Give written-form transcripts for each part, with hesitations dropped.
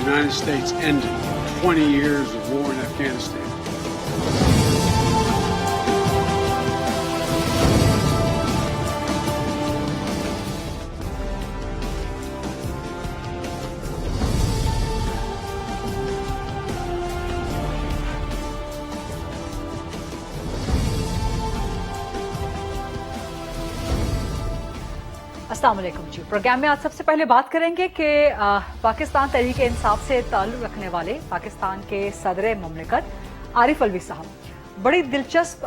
United States ended 20 years of war in Afghanistan. अस्सलाम वालेकुम जी। Programme में आज सबसे पहले बात करेंगे कि पाकिस्तान तहरीक इंसाफ से ताल्लुक़ रखने वाले पाकिस्तान के सदर मुमलिकत आरिफ अलवी साहब बड़ी दिलचस्प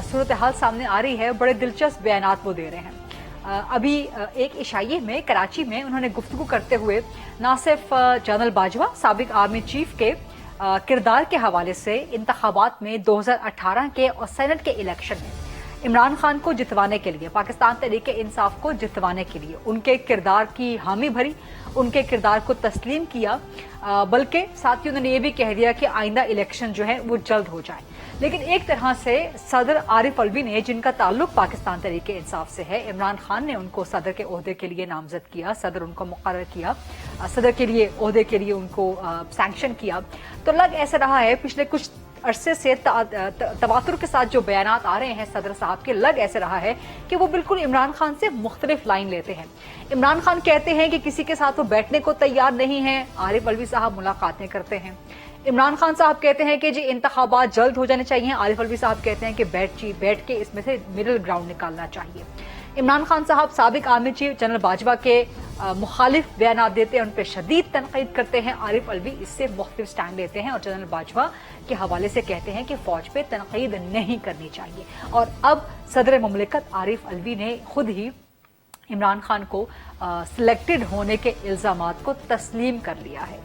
सूरत हाल सामने आ रही है, बड़े दिलचस्प बयानात वो दे रहे हैं। अभी एक इशाइये में कराची में उन्होंने गुफ्तगू करते हुए ना सिर्फ जनरल बाजवा साबिक आर्मी चीफ के किरदार के हवाले से इंतखाबात में 2018 के और सेनेट के इलेक्शन में इमरान खान को जितवाने के लिए, पाकिस्तान तहरीक इंसाफ को जितवाने के लिए उनके किरदार की हामी भरी, उनके किरदार को तस्लीम किया, बल्कि साथ ही उन्होंने ये भी कह दिया कि आइंदा इलेक्शन जो है वो जल्द हो जाए। लेकिन एक तरह से सदर आरिफ अलवी ने, जिनका ताल्लुक पाकिस्तान तहरीक इंसाफ से है, इमरान खान ने उनको सदर के ओहदे के लिए नामजद किया, सदर उनको मुकर्रर किया, सदर के लिए ओहदे के लिए उनको सैंक्शन किया। तो लग ऐसा रहा है पिछले कुछ अरसे से तवातुर के साथ जो बयानात आ रहे हैं सदर साहब के, लग ऐसे रहा है कि वो बिल्कुल इमरान खान से मुख्तलिफ लाइन लेते हैं। इमरान खान कहते हैं कि किसी के साथ वो बैठने को तैयार नहीं है, आरिफ अलवी साहब मुलाकातें करते हैं। इमरान खान साहब कहते हैं कि जी इंतखाबात जल्द हो जाने चाहिए, आरिफ अलवी साहब कहते हैं कि बैठ के इसमें से मिडिल ग्राउंड निकालना चाहिए। इमरान खान साहब साबिक आर्मी चीफ जनरल बाजवा के मुखालिफ बयान देते हैं, उन पर शदीद तनकीद करते हैं। आरिफ अलवी इससे मुख्तलिफ स्टैंड लेते हैं और जनरल बाजवा के हवाले से कहते हैं कि फौज पे तनकीद नहीं करनी चाहिए। और अब सदर मुमलिकत आरिफ अलवी ने खुद ही इमरान खान को सिलेक्टेड होने के इल्जामात को तस्लीम कर लिया है।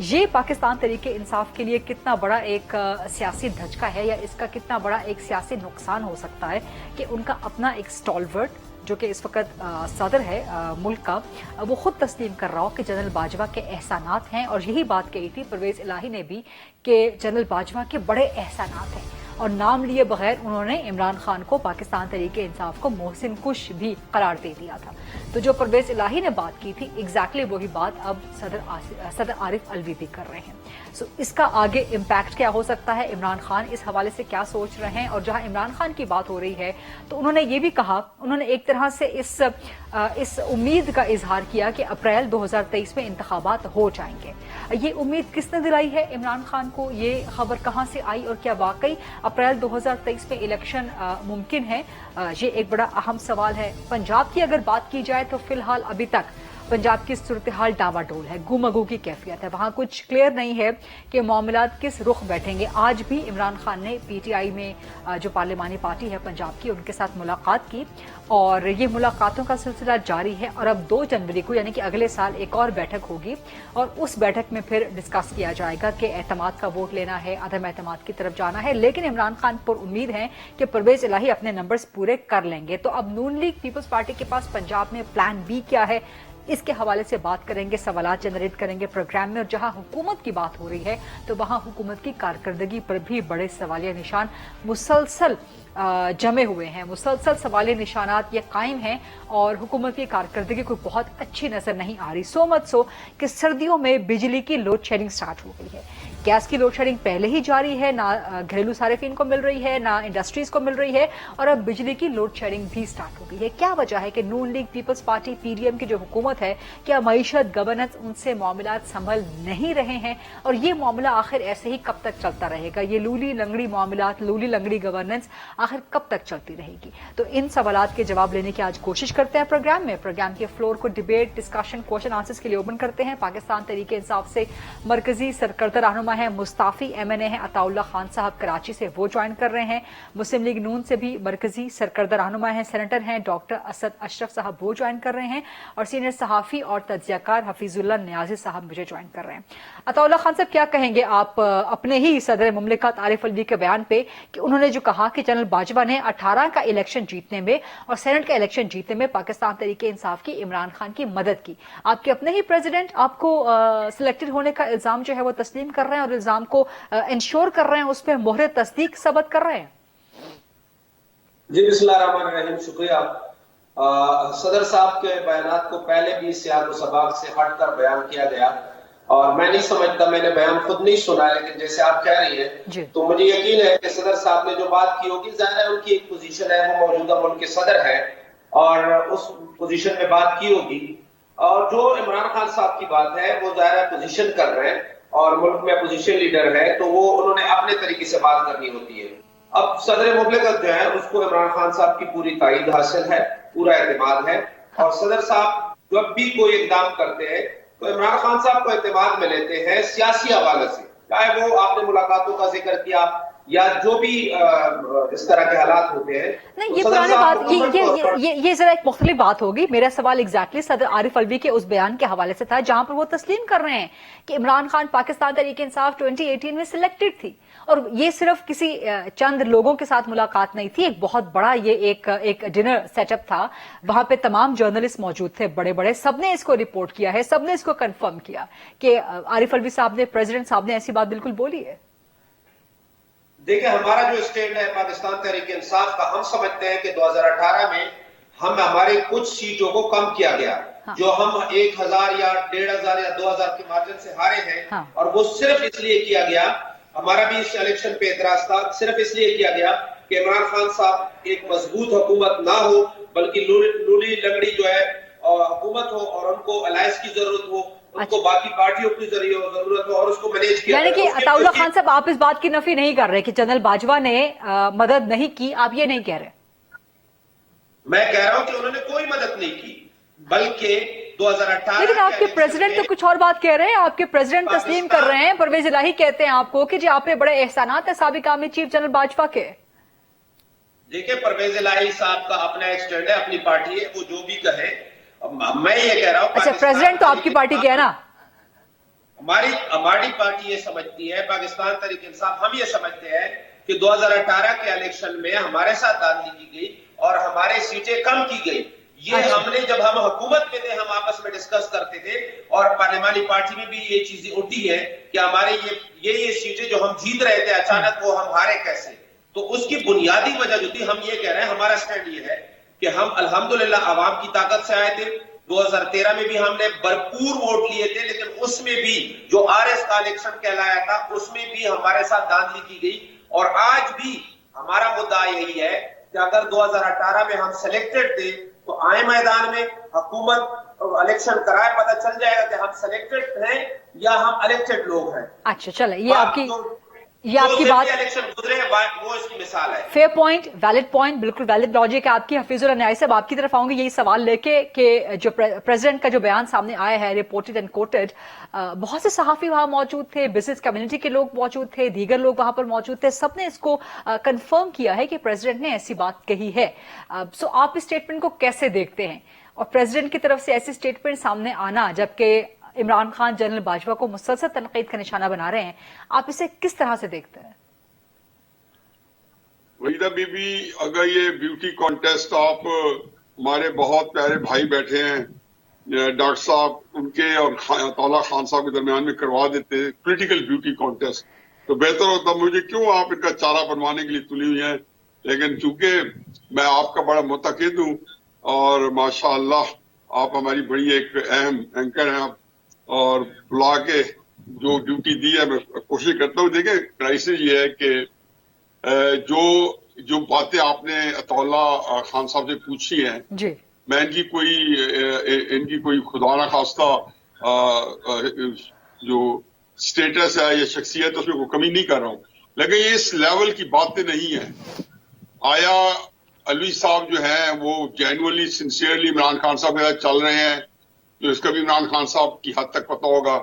ये पाकिस्तान तहरीक इंसाफ के लिए कितना बड़ा एक सियासी धचका है, या इसका कितना बड़ा एक सियासी नुकसान हो सकता है कि उनका अपना एक स्टॉलवर्ट जो कि इस वक्त सदर है मुल्क का, वो खुद तस्लीम कर रहा हो कि जनरल बाजवा के एहसानात हैं। और यही बात कही थी परवेज इलाही ने भी कि जनरल बाजवा के बड़े एहसानात हैं, और नाम लिए बगैर उन्होंने इमरान खान को, पाकिस्तान तहरीक इंसाफ को मोहसिन कुश भी करार दे दिया था। तो जो परवेज इलाही ने बात की थी, एग्जैक्टली वही बात अब सदर आरिफ अलवी भी कर रहे हैं। सो इसका आगे इम्पैक्ट क्या हो सकता है, इमरान खान इस हवाले से क्या सोच रहे हैं। और जहां इमरान खान की बात हो रही है तो उन्होंने ये भी कहा, उन्होंने एक तरह से इस उम्मीद का इजहार किया कि अप्रैल 2023 में इंतखाबात हो जाएंगे। ये उम्मीद किसने दिलाई है इमरान खान को, ये खबर कहां से आई, और क्या वाकई अप्रैल 2023 में इलेक्शन मुमकिन है? ये एक बड़ा अहम सवाल है। पंजाब की अगर बात की जाए तो फिलहाल अभी तक पंजाब की सूरत हाल डावाडोल है, गुमगू की कैफियत है, वहां कुछ क्लियर नहीं है कि मामलात किस रुख बैठेंगे। आज भी इमरान खान ने पीटीआई में जो पार्लिमानी पार्टी है पंजाब की, उनके साथ मुलाकात की, और ये मुलाकातों का सिलसिला जारी है। और अब 2 जनवरी को यानी कि अगले साल एक और बैठक होगी, और उस बैठक में फिर डिस्कस किया जाएगा कि एतमाद का वोट लेना है, अदम एतमाद की तरफ जाना है। लेकिन इमरान खान पर उम्मीद है कि परवेज इलाही अपने नंबर्स पूरे कर लेंगे। तो अब नून लीग पीपल्स पार्टी के पास पंजाब में प्लान बी क्या है, इसके हवाले से बात करेंगे, सवालात जनरेट करेंगे प्रोग्राम में। और जहां हुकूमत की बात हो रही है तो वहां हुकूमत की कारकर्दगी पर भी बड़े सवालिया निशान मुसलसल जमे हुए हैं, मुसलसल सवालिया निशानात ये कायम हैं, और हुकूमत की कारकर्दगी कोई बहुत अच्छी नजर नहीं आ रही। सो मच सो कि सर्दियों में बिजली की लोड शेडिंग स्टार्ट हो गई है। गैस की लोड शेडिंग पहले ही जारी है, ना घरेलू सारिफिन को मिल रही है, ना इंडस्ट्रीज को मिल रही है, और अब बिजली की लोड शेडिंग भी स्टार्ट हो गई है। क्या वजह है कि नून लीग पीपल्स पार्टी पीडीएम की जो हुकूमत है, क्या मईशत गवर्नेंस उनसे मामलात संभल नहीं रहे हैं, और ये मामला आखिर ऐसे ही कब तक चलता रहेगा? ये लूली लंगड़ी मामलात, लूली लंगड़ी गवर्नेंस आखिर कब तक चलती रहेगी? तो इन सवालात के जवाब लेने की आज कोशिश करते हैं प्रोग्राम में। प्रोग्राम के फ्लोर को डिबेट, डिस्कशन, क्वेश्चन आंसर्स के लिए ओपन करते हैं। पाकिस्तान तहरीक इंसाफ से मरकजी सरकर्दा रहनुमा है मुस्ताफी एमएनए है अताउल्ला खान साहब कराची से, वो ज्वाइन कर रहे हैं। मुस्लिम लीग नून से भी मरकजी सरकर्दा रहनुमा है, सेनेटर हैं डॉक्टर असद अशरफ साहब, वो ज्वाइन कर रहे हैं। और सीनियर सहाफी और तज्जियाकार हफीजुल्लाह नियाजी साहब मुझे ज्वाइन कर रहे हैं। अताउल्ला खान साहब, क्या कहेंगे आप अपने ही सदर मुमलिकत आरिफ अलवी के बयान पे कि उन्होंने जो कहा कि जनरल बाजवा ने 18 का इलेक्शन जीतने में और सेनेट का इलेक्शन जीतने में पाकिस्तान तहरीक इंसाफ की, इमरान खान की मदद की। आपके अपने ही प्रेसिडेंट आपको सिलेक्टेड होने का इल्जाम जो है वो तस्लीम कर रहे हैं, और इल्जाम को इंश्योर कर रहे हैं, उस पर मोहर तस्दीक सबत कर रहे हैं। जी बिस्मिल्लाहिर्रहमानिर्रहीम, शुक्रिया। सदर साहब के बयानात को पहले भी सियाक व सबाक से हटकर बयान किया गया। اور میں نہیں سمجھتا، میں نے بیان خود نہیں سنا، لیکن جیسے آپ کہہ رہی ہیں تو مجھے یقین ہے کہ صدر صاحب نے جو بات کی ہوگی، ظاہر ہے ان کی ایک پوزیشن ہے، وہ موجودہ ملک کے صدر ہے اور اس پوزیشن میں بات کی ہوگی. اور جو عمران خان صاحب کی بات ہے وہ ظاہر ہے پوزیشن کر رہے ہیں اور ملک میں اپوزیشن لیڈر ہے تو وہ انہوں نے اپنے طریقے سے بات کرنی ہوتی ہے. اب صدر مملکت جو ہے اس کو عمران خان صاحب کی پوری تائید حاصل ہے، پورا اعتماد ہے، اور صدر صاحب جب بھی کوئی اقدام کرتے ہیں تو عمران خان صاحب کو اعتماد میں لیتے ہیں سیاسی حوالے سے، چاہے وہ آپ نے ملاقاتوں کا ذکر کیا یا جو بھی اس طرح کے حالات ہوتے ہیں. نہیں، یہ پرانی بات، یہ ذرا ایک مختلف بات ہوگی. میرا سوال ایگزیکٹلی صدر عارف الوی کے اس بیان کے حوالے سے تھا جہاں پر وہ تسلیم کر رہے ہیں کہ عمران خان پاکستان تحریک انصاف 2018 میں سلیکٹڈ تھی، اور یہ صرف کسی چند لوگوں کے ساتھ ملاقات نہیں تھی، ایک بہت بڑا یہ ایک ڈنر سیٹ اپ تھا. وہاں پہ تمام جرنلسٹ موجود تھے، بڑے بڑے، سب نے اس کو رپورٹ کیا ہے، سب نے اس کو کنفرم کیا کہ عارف الوی صاحب نے، پریزیڈنٹ صاحب نے ایسی بات بالکل بولی ہے. دیکھیں، ہمارا جو اسٹینڈ ہے پاکستان تحریک انصاف کا، ہم سمجھتے ہیں کہ 2018 میں ہمارے کچھ سیٹوں کو کم کیا گیا، جو ہم 1000 یا 1500 یا 2000 کے مارجن سے ہارے ہیں، اور وہ صرف اس لیے کیا گیا، ہمارا بھی اس الیکشن پہ اعتراض تھا، صرف اس لیے کیا گیا کہ عمران خان صاحب ایک مضبوط حکومت نہ ہو بلکہ لولی لنگڑی جو ہے حکومت ہو، اور ان کو الائنس کی ضرورت ہو، ان کو باقی پارٹیوں کی ضرورت ہو، اور اس کو مینیج کیا. یعنی کہ عطاء اللہ خان صاحب، آپ اس بات کی نفی نہیں کر رہے کہ جنرل باجوہ نے مدد نہیں کی، آپ یہ نہیں کہہ رہے؟ میں کہہ رہا ہوں کہ انہوں نے کوئی مدد نہیں کی، بلکہ 2018. لیکن آپ کے پریزیڈنٹ تو کچھ اور بات کہہ رہے ہیں، آپ کے پریزیڈنٹ تسلیم کر رہے ہیں، پرویز الہی کہتے ہیں آپ کو کہ جی آپ پہ بڑے احسانات ہیں سابق عامر چیف جنرل باجوہ کے. دیکھیں، پرویز الہی صاحب کا اپنا ایک اسٹینڈ ہے، اپنی پارٹی ہے، وہ جو بھی کہے. میں یہ کہہ رہا ہوں، اچھا، پریزیڈنٹ تو آپ کی پارٹی کے ہے نا؟ ہماری پارٹی یہ سمجھتی ہے، پاکستان تحریک انصاف ہم یہ سمجھتے ہیں کہ 2018 کے الیکشن میں ہمارے ساتھ دھاندلی کی گئی اور ہمارے سیٹیں کم کی گئی. یہ ہم نے، جب ہم حکومت میں تھے، ہم آپس میں ڈسکس کرتے تھے، اور پارلیمانی پارٹی میں بھی یہ چیزیں اٹھی ہے کہ ہمارے یہ سیٹیں جو ہم جیت رہے تھے اچانک وہ ہم ہارے کیسے. تو اس کی بنیادی وجہ جو تھی، ہم یہ کہہ رہے ہیں، ہمارا سٹینڈ یہ ہے کہ ہم الحمدللہ عوام کی طاقت سے آئے تھے. 2013 میں بھی ہم نے بھرپور ووٹ لیے تھے، لیکن اس میں بھی جو آر ایس کا الیکشن کہلایا تھا اس میں بھی ہمارے ساتھ دھاندلی کی گئی. اور آج بھی ہمارا مدعا یہی ہے کہ اگر 2018 میں ہم سلیکٹڈ تھے تو آئے میدان میں، حکومت الیکشن کرائے، پتہ چل جائے گا کہ ہم سلیکٹڈ ہیں یا ہم الیکٹڈ لوگ ہیں. اچھا، چلیں، یہ آپ کی بات وہ اس کی مثال ہے. فیئر پوائنٹ، ویلڈ پوائنٹ، بالکل ویلڈ لاجک ہے آپ کی. حفیظ اللہ نیائی صاحب، آپ کی طرف آؤں گے یہی سوال لے کے کہ جو پریزیڈنٹ کا جو بیان سامنے آیا ہے، رپورٹڈ اینڈ کوٹڈ، بہت سے صحافی وہاں موجود تھے، بزنس کمیونٹی کے لوگ موجود تھے، دیگر لوگ وہاں پر موجود تھے، سب نے اس کو کنفرم کیا ہے کہ پریزیڈنٹ نے ایسی بات کہی ہے. سو آپ اس اسٹیٹمنٹ کو کیسے دیکھتے ہیں، اور پریزیڈنٹ کی طرف سے ایسی اسٹیٹمنٹ سامنے آنا جبکہ عمران خان جنرل باجوہ کو مسلسل تنقید کا نشانہ بنا رہے ہیں، آپ اسے کس طرح سے دیکھتے ہیں؟ وحیدہ بی بی، اگر یہ بیوٹی کانٹیسٹ، آپ ہمارے بہت پیارے بھائی بیٹھے ہیں ڈاکٹر صاحب، ان کے اور عطاء اللہ خان صاحب کے درمیان میں کروا دیتے پولیٹیکل بیوٹی کانٹیسٹ تو بہتر ہوتا. مجھے کیوں آپ ان کا چارہ بنوانے کے لیے تلی ہوئی ہیں، لیکن چونکہ میں آپ کا بڑا متقد ہوں اور ماشاء اللہ آپ ہماری بڑی ایک اہم اینکر ہیں، اور بلا کے جو ڈیوٹی دی ہے میں کوشش کرتا ہوں. دیکھیں، کرائسس یہ ہے کہ جو باتیں آپ نے عطاء اللہ خان صاحب سے پوچھی ہیں، جی، میں ان کی کوئی خدا نہ خواستہ جو سٹیٹس ہے یا شخصیت، اس میں کوئی کمی نہیں کر رہا ہوں، لیکن یہ اس لیول کی باتیں نہیں ہیں. آیا الوی صاحب جو ہیں وہ جینوئنلی سنسیئرلی عمران خان صاحب کے ساتھ چل رہے ہیں، تو اس کا بھی عمران خان صاحب کی حد تک پتہ ہوگا.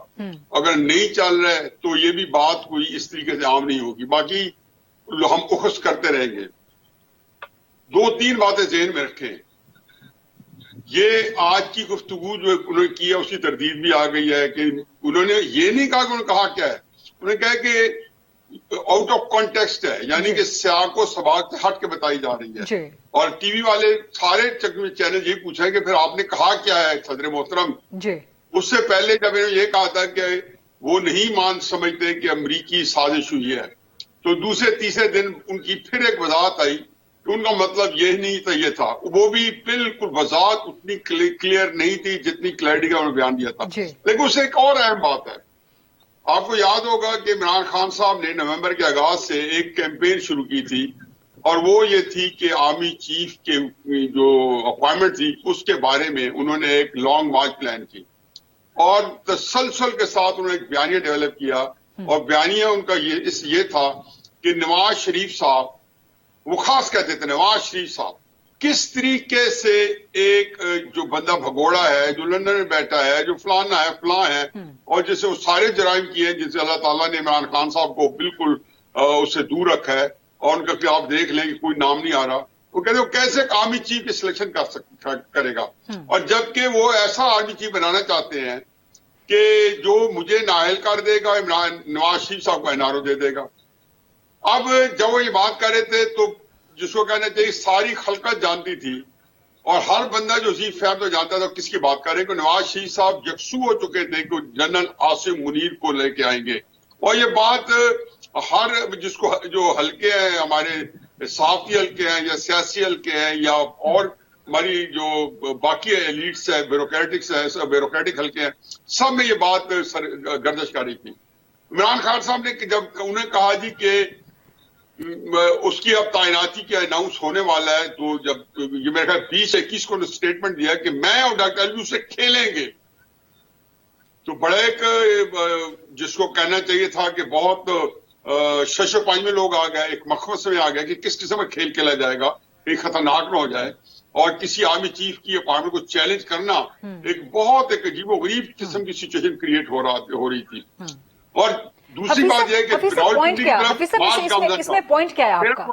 اگر نہیں چل رہے تو یہ بھی بات کوئی اس طریقے سے عام نہیں ہوگی. باقی ہم اخذ کرتے رہیں گے. 2-3 باتیں ذہن میں رکھیں. یہ آج کی گفتگو جو انہوں نے کی ہے اس کی تردید بھی آ گئی ہے کہ انہوں نے یہ نہیں کہا کہ انہوں نے کہا کیا ہے، انہوں نے کہا کہ آؤٹ آف کانٹیکسٹ ہے، یعنی کہ سیاق و سباق سے ہٹ کے بتائی جا رہی ہے. اور ٹی وی والے سارے چینل یہ پوچھیں کہ پھر آپ نے کہا کیا ہے صدر محترم. اس سے پہلے جب انہوں نے یہ کہا تھا کہ وہ نہیں سمجھتے کہ امریکی سازش ہوئی ہے، تو دوسرے تیسرے دن ان کی پھر ایک وضاحت آئی کہ ان کا مطلب یہ نہیں تھا، یہ تھا. وہ بھی بالکل وضاحت اتنی کلیئر نہیں تھی جتنی کلیئرٹی کا انہوں نے بیان دیا تھا. لیکن اس سے ایک اور اہم بات ہے आपको याद होगा कि इमरान खान साहब ने नवंबर के आगाज से एक कैंपेन शुरू की थी और वो ये थी कि आर्मी चीफ के जो अपॉइंटमेंट थी उसके बारे में उन्होंने एक लॉन्ग मार्च प्लान की और तसलसल के साथ उन्होंने एक बयानिया डेवलप किया और बयानिया उनका ये था कि नवाज शरीफ साहब, वो खास कहते थे नवाज शरीफ साहब किस तरीके से एक जो बंदा भगोड़ा है, जो लंदन में बैठा है, जो फलाना है फलां है और जिसे वो सारे जराइम किए हैं जिनसे अल्लाह ताला ने इमरान खान साहब को बिल्कुल उससे दूर रखा है और उनका कि आप देख लें कि कोई नाम नहीं आ रहा, वो कहते वो कैसे आर्मी चीफ की सिलेक्शन करेगा और जबकि वो ऐसा आर्मी चीफ बनाना चाहते हैं कि जो मुझे नाअहल कर देगा, इमरान नवाज शरीफ साहब को एनआरओ दे देगा। अब जब वो ये बात कर रहे थे तो जिसको कहना चाहिए सारी खलकत जानती थी और हर बंदा जो अजीज फैम तो जानता था किसकी बात कर रहे हैं कि नवाज शरीफ साहब यकसू हो चुके थे कि जनरल आसिम मुनीर को लेके आएंगे और ये बात हर जिसको जो हल्के हैं, हमारे साफी हल्के हैं या सियासी हल्के हैं या और हमारी जो बाकी एलिट्स है, ब्यूरोक्रेटिक हल्के हैं, सब में ये बात गर्दिश कर रही थी। इमरान खान साहब ने जब उन्हें कहा जी कि उसकी अब तैनाती के अनाउंस होने वाला है तो जब ये मेरे ख्याल 20-21 को स्टेटमेंट दिया कि मैं और डॉक्टर अलवी उससे खेलेंगे, तो बड़े एक जिसको कहना चाहिए था कि बहुत शशोपाई में लोग आ गए, एक मखमस में आ गए कि किस किस्म का खेल खेला जाएगा, कहीं खतरनाक न हो जाए और किसी आर्मी चीफ की अपॉइंटमेंट को चैलेंज करना एक बहुत एक अजीबोगरीब किस्म की सिचुएशन क्रिएट हो रही थी। और दूसरी बात यह है कि इसमें पॉइंट क्या है आपका?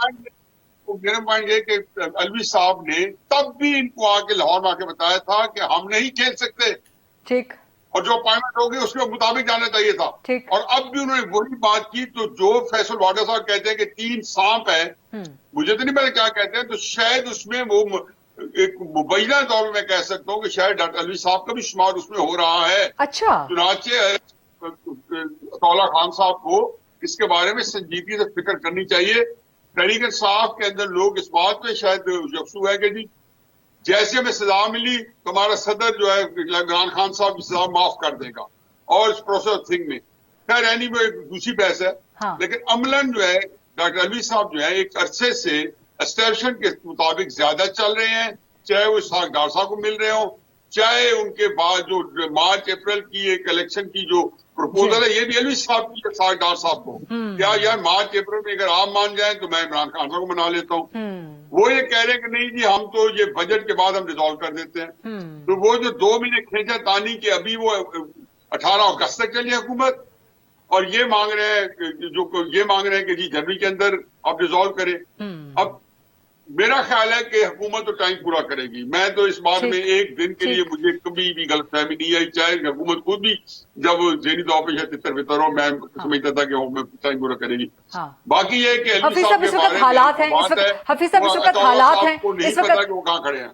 मेरा पॉइंट ये कि अलवी साहब ने तब भी इनको आके लाहौर में आके बताया था कि हम नहीं खेल सकते, ठीक, और जो अपॉइंटमेंट होगी उसके मुताबिक जाना चाहिए था, ठीक, और अब भी उन्होंने वही बात की। तो जो फैसल वाडा साहब कहते हैं कि 3 सांप है, मुझे तो नहीं पता क्या कहते हैं, तो शायद उसमें वो एक मुबैना तौर पर मैं कह सकता हूँ कि शायद डॉक्टर अलवी साहब का भी शुमार उसमें हो रहा है। अच्छा, चुनाचे अतौला खान साहब को इसके बारे में संजीदगी से फिक्र करनी चाहिए। तहरीक इंसाफ के अंदर लोग इस बात पे शायद यकसू है कि जी जैसे हमें सजा मिली तो हमारा सदर जो है इमरान खान साहब की सजा माफ कर देगा और इस प्रोसेस ऑफ थिंग में खैर एनी वो एक दूसरी बहस है। हाँ। लेकिन अमलन जो है डॉक्टर अलवी साहब जो है एक अरसे से एस्टेब्लिशमेंट के मुताबिक ज्यादा चल रहे हैं, चाहे वो इसहाक डार साहब को मिल रहे हो, चाहे उनके बाद जो मार्च अप्रैल की एक इलेक्शन की जो प्रपोजल है ये भी अलवी साहब की इसहाक डार साहब को क्या यार मार्च अप्रैल में अगर आप मान जाएं तो मैं इमरान खान साहब को मना लेता हूँ। वो ये कह रहे हैं कि नहीं जी हम तो ये बजट के बाद हम रिजॉल्व कर देते हैं। तो वो जो 2 महीने खींचा तानी के अभी वो 18 अगस्त तक चली हुकूमत और ये मांग रहे हैं कि जी जनवरी के अंदर आप रिजॉल्व करें। अब मेरा ख्याल है कि हुकूमत तो टाइम पूरा करेगी। मैं तो इस बात में एक दिन के लिए मुझे कभी भी गलतफहमी नहीं आई, चाहे हुकूमत खुद भी जब ज़हनी तौर पर तितर बितर हो मैं समझता था कि वो टाइम पूरा करेगी। हाँ। बाकी ये कि हफीज साहब इस वक्त हालात हैं, हफीज साहब इस वक्त हालात हैं,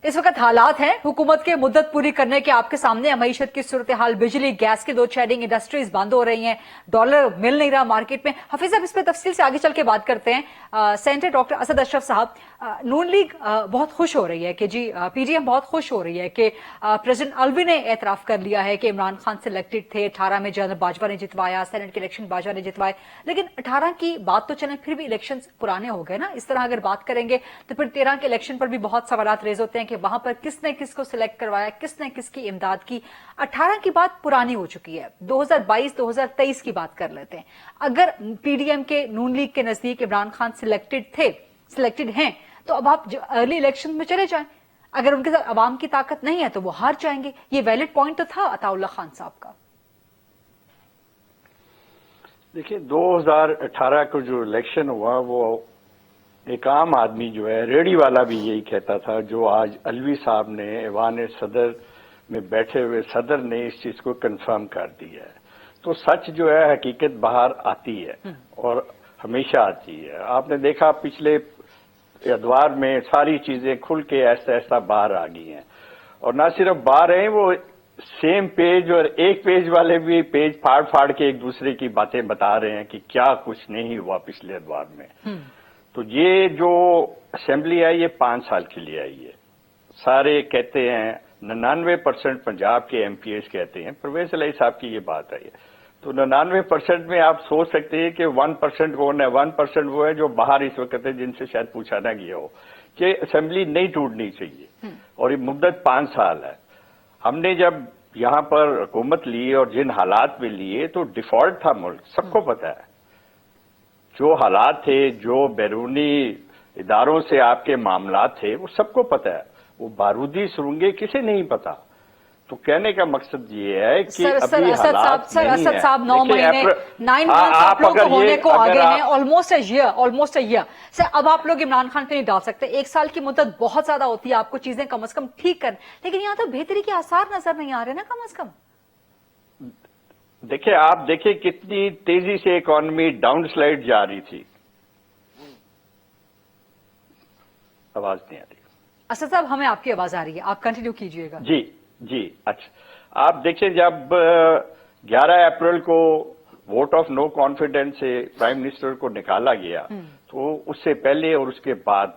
इस वक्त हालात हैं हुकूमत के मुद्दत पूरी करने के आपके सामने मईशत की सूरत हाल, बिजली गैस की 2 शेडिंग इंडस्ट्रीज बंद हो रही हैं, डॉलर मिल नहीं रहा मार्केट में। हफीज साहब इस पर तफसील से आगे चल के बात करते हैं। सेनेटर डॉक्टर असद अशरफ साहब, नून लीग बहुत खुश हो रही है कि जी पीडीएम बहुत खुश हो रही है कि प्रेसिडेंट अलवी ने एतराफ कर लिया है कि इमरान खान सिलेक्टेड थे, 18 में जनरल बाजवा ने जितवाया, सेनेट के इलेक्शन बाजवा ने जितवाए, लेकिन 18 की बात तो चले फिर भी इलेक्शन पुराने हो गए ना। इस तरह अगर बात करेंगे तो फिर 13 के इलेक्शन पर भी बहुत सवाल रेज होते हैं कि वहां पर किसने किसको सिलेक्ट करवाया, किसने किसकी इमदाद की। 18 की बात पुरानी हो चुकी है, 2022-2023 की बात कर लेते हैं। अगर पीडीएम के नून लीग के नजदीक इमरान खान सिलेक्टेड हैं तो अब आप अर्ली इलेक्शन में चले जाएं, अगर उनके साथ अवाम की ताकत नहीं है तो वो हार जाएंगे। ये वैलिड पॉइंट तो था अताउल्लाह खान साहब का। देखिए 2018 को जो इलेक्शन हुआ वो एक आम आदमी जो है रेडी वाला भी यही कहता था, जो आज अलवी साहब ने ऐवान सदर में बैठे हुए सदर ने इस चीज को कंफर्म कर दिया है। तो सच जो है हकीकत बाहर आती है और हमेशा आती है। आपने देखा पिछले अदवार में सारी चीजें खुल के ऐसा बाहर आ गई हैं और ना सिर्फ बाहर हैं, वो सेम पेज और एक पेज वाले भी पेज फाड़ के एक दूसरे की बातें बता रहे हैं कि क्या कुछ नहीं हुआ पिछले अदवार में। तो ये जो असेंबली है ये 5 साल के लिए आई है। सारे कहते हैं 99% पंजाब के एमपीएस कहते हैं, परवेज इलाही साहब की ये बात आई है तो 99% में आप सोच सकते हैं कि 1% कौन है। 1% वो है जो बाहर इस वक्त है, जिनसे शायद पूछा ना गया हो कि असेंबली नहीं टूटनी चाहिए, और ये मुद्दत 5 साल है। हमने जब यहाँ पर हुकूमत ली और जिन हालात में लिए तो डिफॉल्ट था मुल्क, सबको पता है। जो हालात थे, जो बैरूनी इदारों से आपके मामला थे, वो सबको पता है। वो बारूदी सुरंगें किसे नहीं पता। तो कहने का मकसद ये है कि अभी हालात असद साहब 9 महीने 9 मंथ्स आप लोग होने को आगे हैं, ऑलमोस्ट अ ईयर। सर अब आप लोग इमरान खान पे नहीं डाल सकते, 1 साल की मुद्दत बहुत ज्यादा होती है, आपको चीजें कम से कम ठीक कर, लेकिन यहाँ तो बेहतरी के आसार नजर नहीं आ रहे ना कम से कम। देखिए, आप देखिए कितनी तेजी से इकोनॉमी डाउन स्लाइड जा रही थी। आवाज नहीं आ रही। असद साहब हमें आपकी आवाज आ रही है, आप कंटिन्यू कीजिएगा। जी अच्छा, आप देखिए जब 11 अप्रैल को वोट ऑफ नो कॉन्फिडेंस से प्राइम मिनिस्टर को निकाला गया, तो उससे पहले और उसके बाद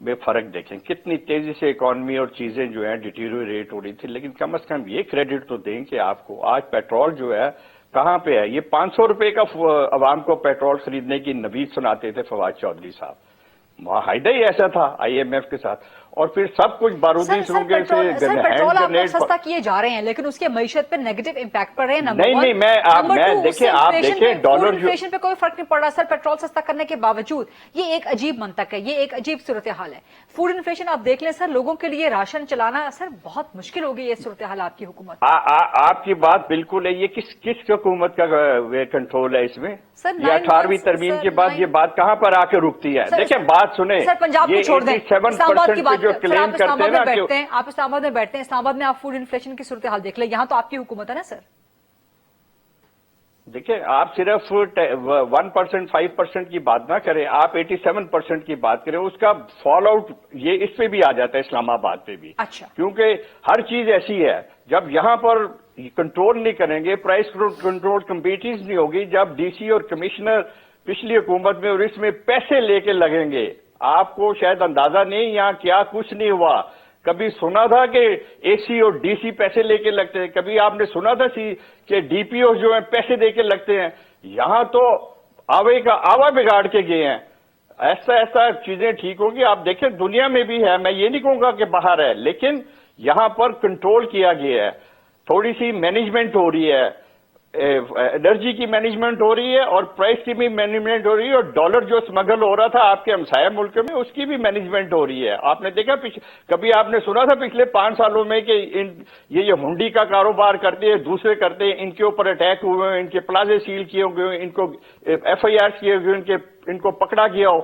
में फर्क देखें, कितनी तेजी से इकोनॉमी और चीजें जो है डिटीरियोरेट हो रही थी। लेकिन कम से कम ये क्रेडिट तो दें कि आपको आज पेट्रोल जो है कहां पे है। ये 500 रुपए का अवाम को पेट्रोल खरीदने की नवीद सुनाते थे फवाद चौधरी साहब, माहिदा ही ऐसा था IMF के साथ, और फिर सब कुछ बारूदी सुरंगें से पेट्रोल आप लोग सस्ता किए जा रहे हैं, लेकिन उसके मईशत पे नेगेटिव इंपैक्ट पड़ रहे हैं। नहीं, मैं देखिए, आप देखिए डॉलर इन्फ्लेशन पे कोई फर्क नहीं पड़ रहा सर, पेट्रोल सस्ता करने के बावजूद। ये एक अजीब मंतक है, ये एक अजीब सूरत हाल है। फूड इन्फ्लेशन आप देख लें सर, लोगों के लिए राशन चलाना सर बहुत मुश्किल हो गई है सूरत हाल आपकी हुकूमत। आपकी बात बिल्कुल है। ये किस हुकूमत का कंट्रोल है इसमें? ये 18वीं तरमीम के बाद ये बात कहां पर आके रुकती है? देखिए बात सुने, सर पंजाब को छोड़ दें, इस्लामाबाद की बात जो क्लेम करते हैं ना, आप इस्लामाबाद में बैठते हैं, इस्लामाबाद में आप फूड इन्फ्लेशन की सूरत हाल देख लें, यहाँ तो आपकी हुकूमत है ना सर। देखिए, आप सिर्फ 1% 5% की बात ना करें, आप 87% की बात करें। उसका फॉल आउट ये इस पे भी आ जाता है, इस्लामाबाद पे भी। अच्छा, क्योंकि हर चीज ऐसी है, जब यहां पर कंट्रोल नहीं करेंगे, प्राइस कंट्रोल कमिटीज नहीं होगी, जब DC और कमिश्नर पिछली हुकूमत में और इसमें पैसे लेके लगेंगे, आपको शायद अंदाजा नहीं यहाँ क्या कुछ नहीं हुआ। कभी सुना था कि AC और DC पैसे लेके लगते हैं, कभी आपने सुना था कि DPO जो है पैसे देके लगते हैं। यहां तो आवे का आवा बिगाड़ के गए हैं। ऐसा चीजें ठीक होगी। आप देखें दुनिया में भी है, मैं ये नहीं कहूंगा कि बाहर है, लेकिन यहां पर कंट्रोल किया गया है। थोड़ी सी मैनेजमेंट हो रही है, एनर्जी की मैनेजमेंट हो रही है और प्राइस की भी मैनेजमेंट हो रही है, और डॉलर जो स्मगल हो रहा था आपके हमसाया मुल्क में, उसकी भी मैनेजमेंट हो रही है। आपने देखा कभी आपने सुना था पिछले 5 सालों में कि ये हुंडी का कारोबार करते हैं, दूसरे करते हैं, इनके ऊपर अटैक हुए हैं, इनके प्लाजे सील किए हुए, इनको FIR किए हुए, इनको पकड़ा गया हो।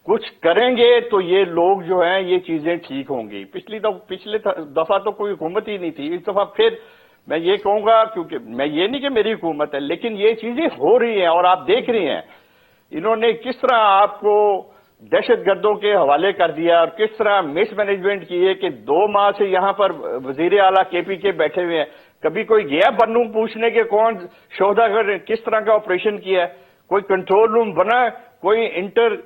कुछ करेंगे तो ये लोग जो हैं ये चीजें ठीक होंगी। पिछले दफा तो कोई हुकूमत ही नहीं थी, इस दफा फिर मैं ये कहूंगा, क्योंकि मैं ये नहीं कि मेरी हुकूमत है, लेकिन ये चीजें हो रही हैं और आप देख रही हैं इन्होंने किस तरह आपको दहशतगर्दों के हवाले कर दिया और किस तरह मिसमैनेजमेंट की है कि 2 माह से यहां पर वजीर आला KPK बैठे हुए हैं। कभी कोई गया बन्नू पूछने के कौन शोधागर किस तरह का ऑपरेशन किया है? कोई कंट्रोल रूम बना? कोई इंटर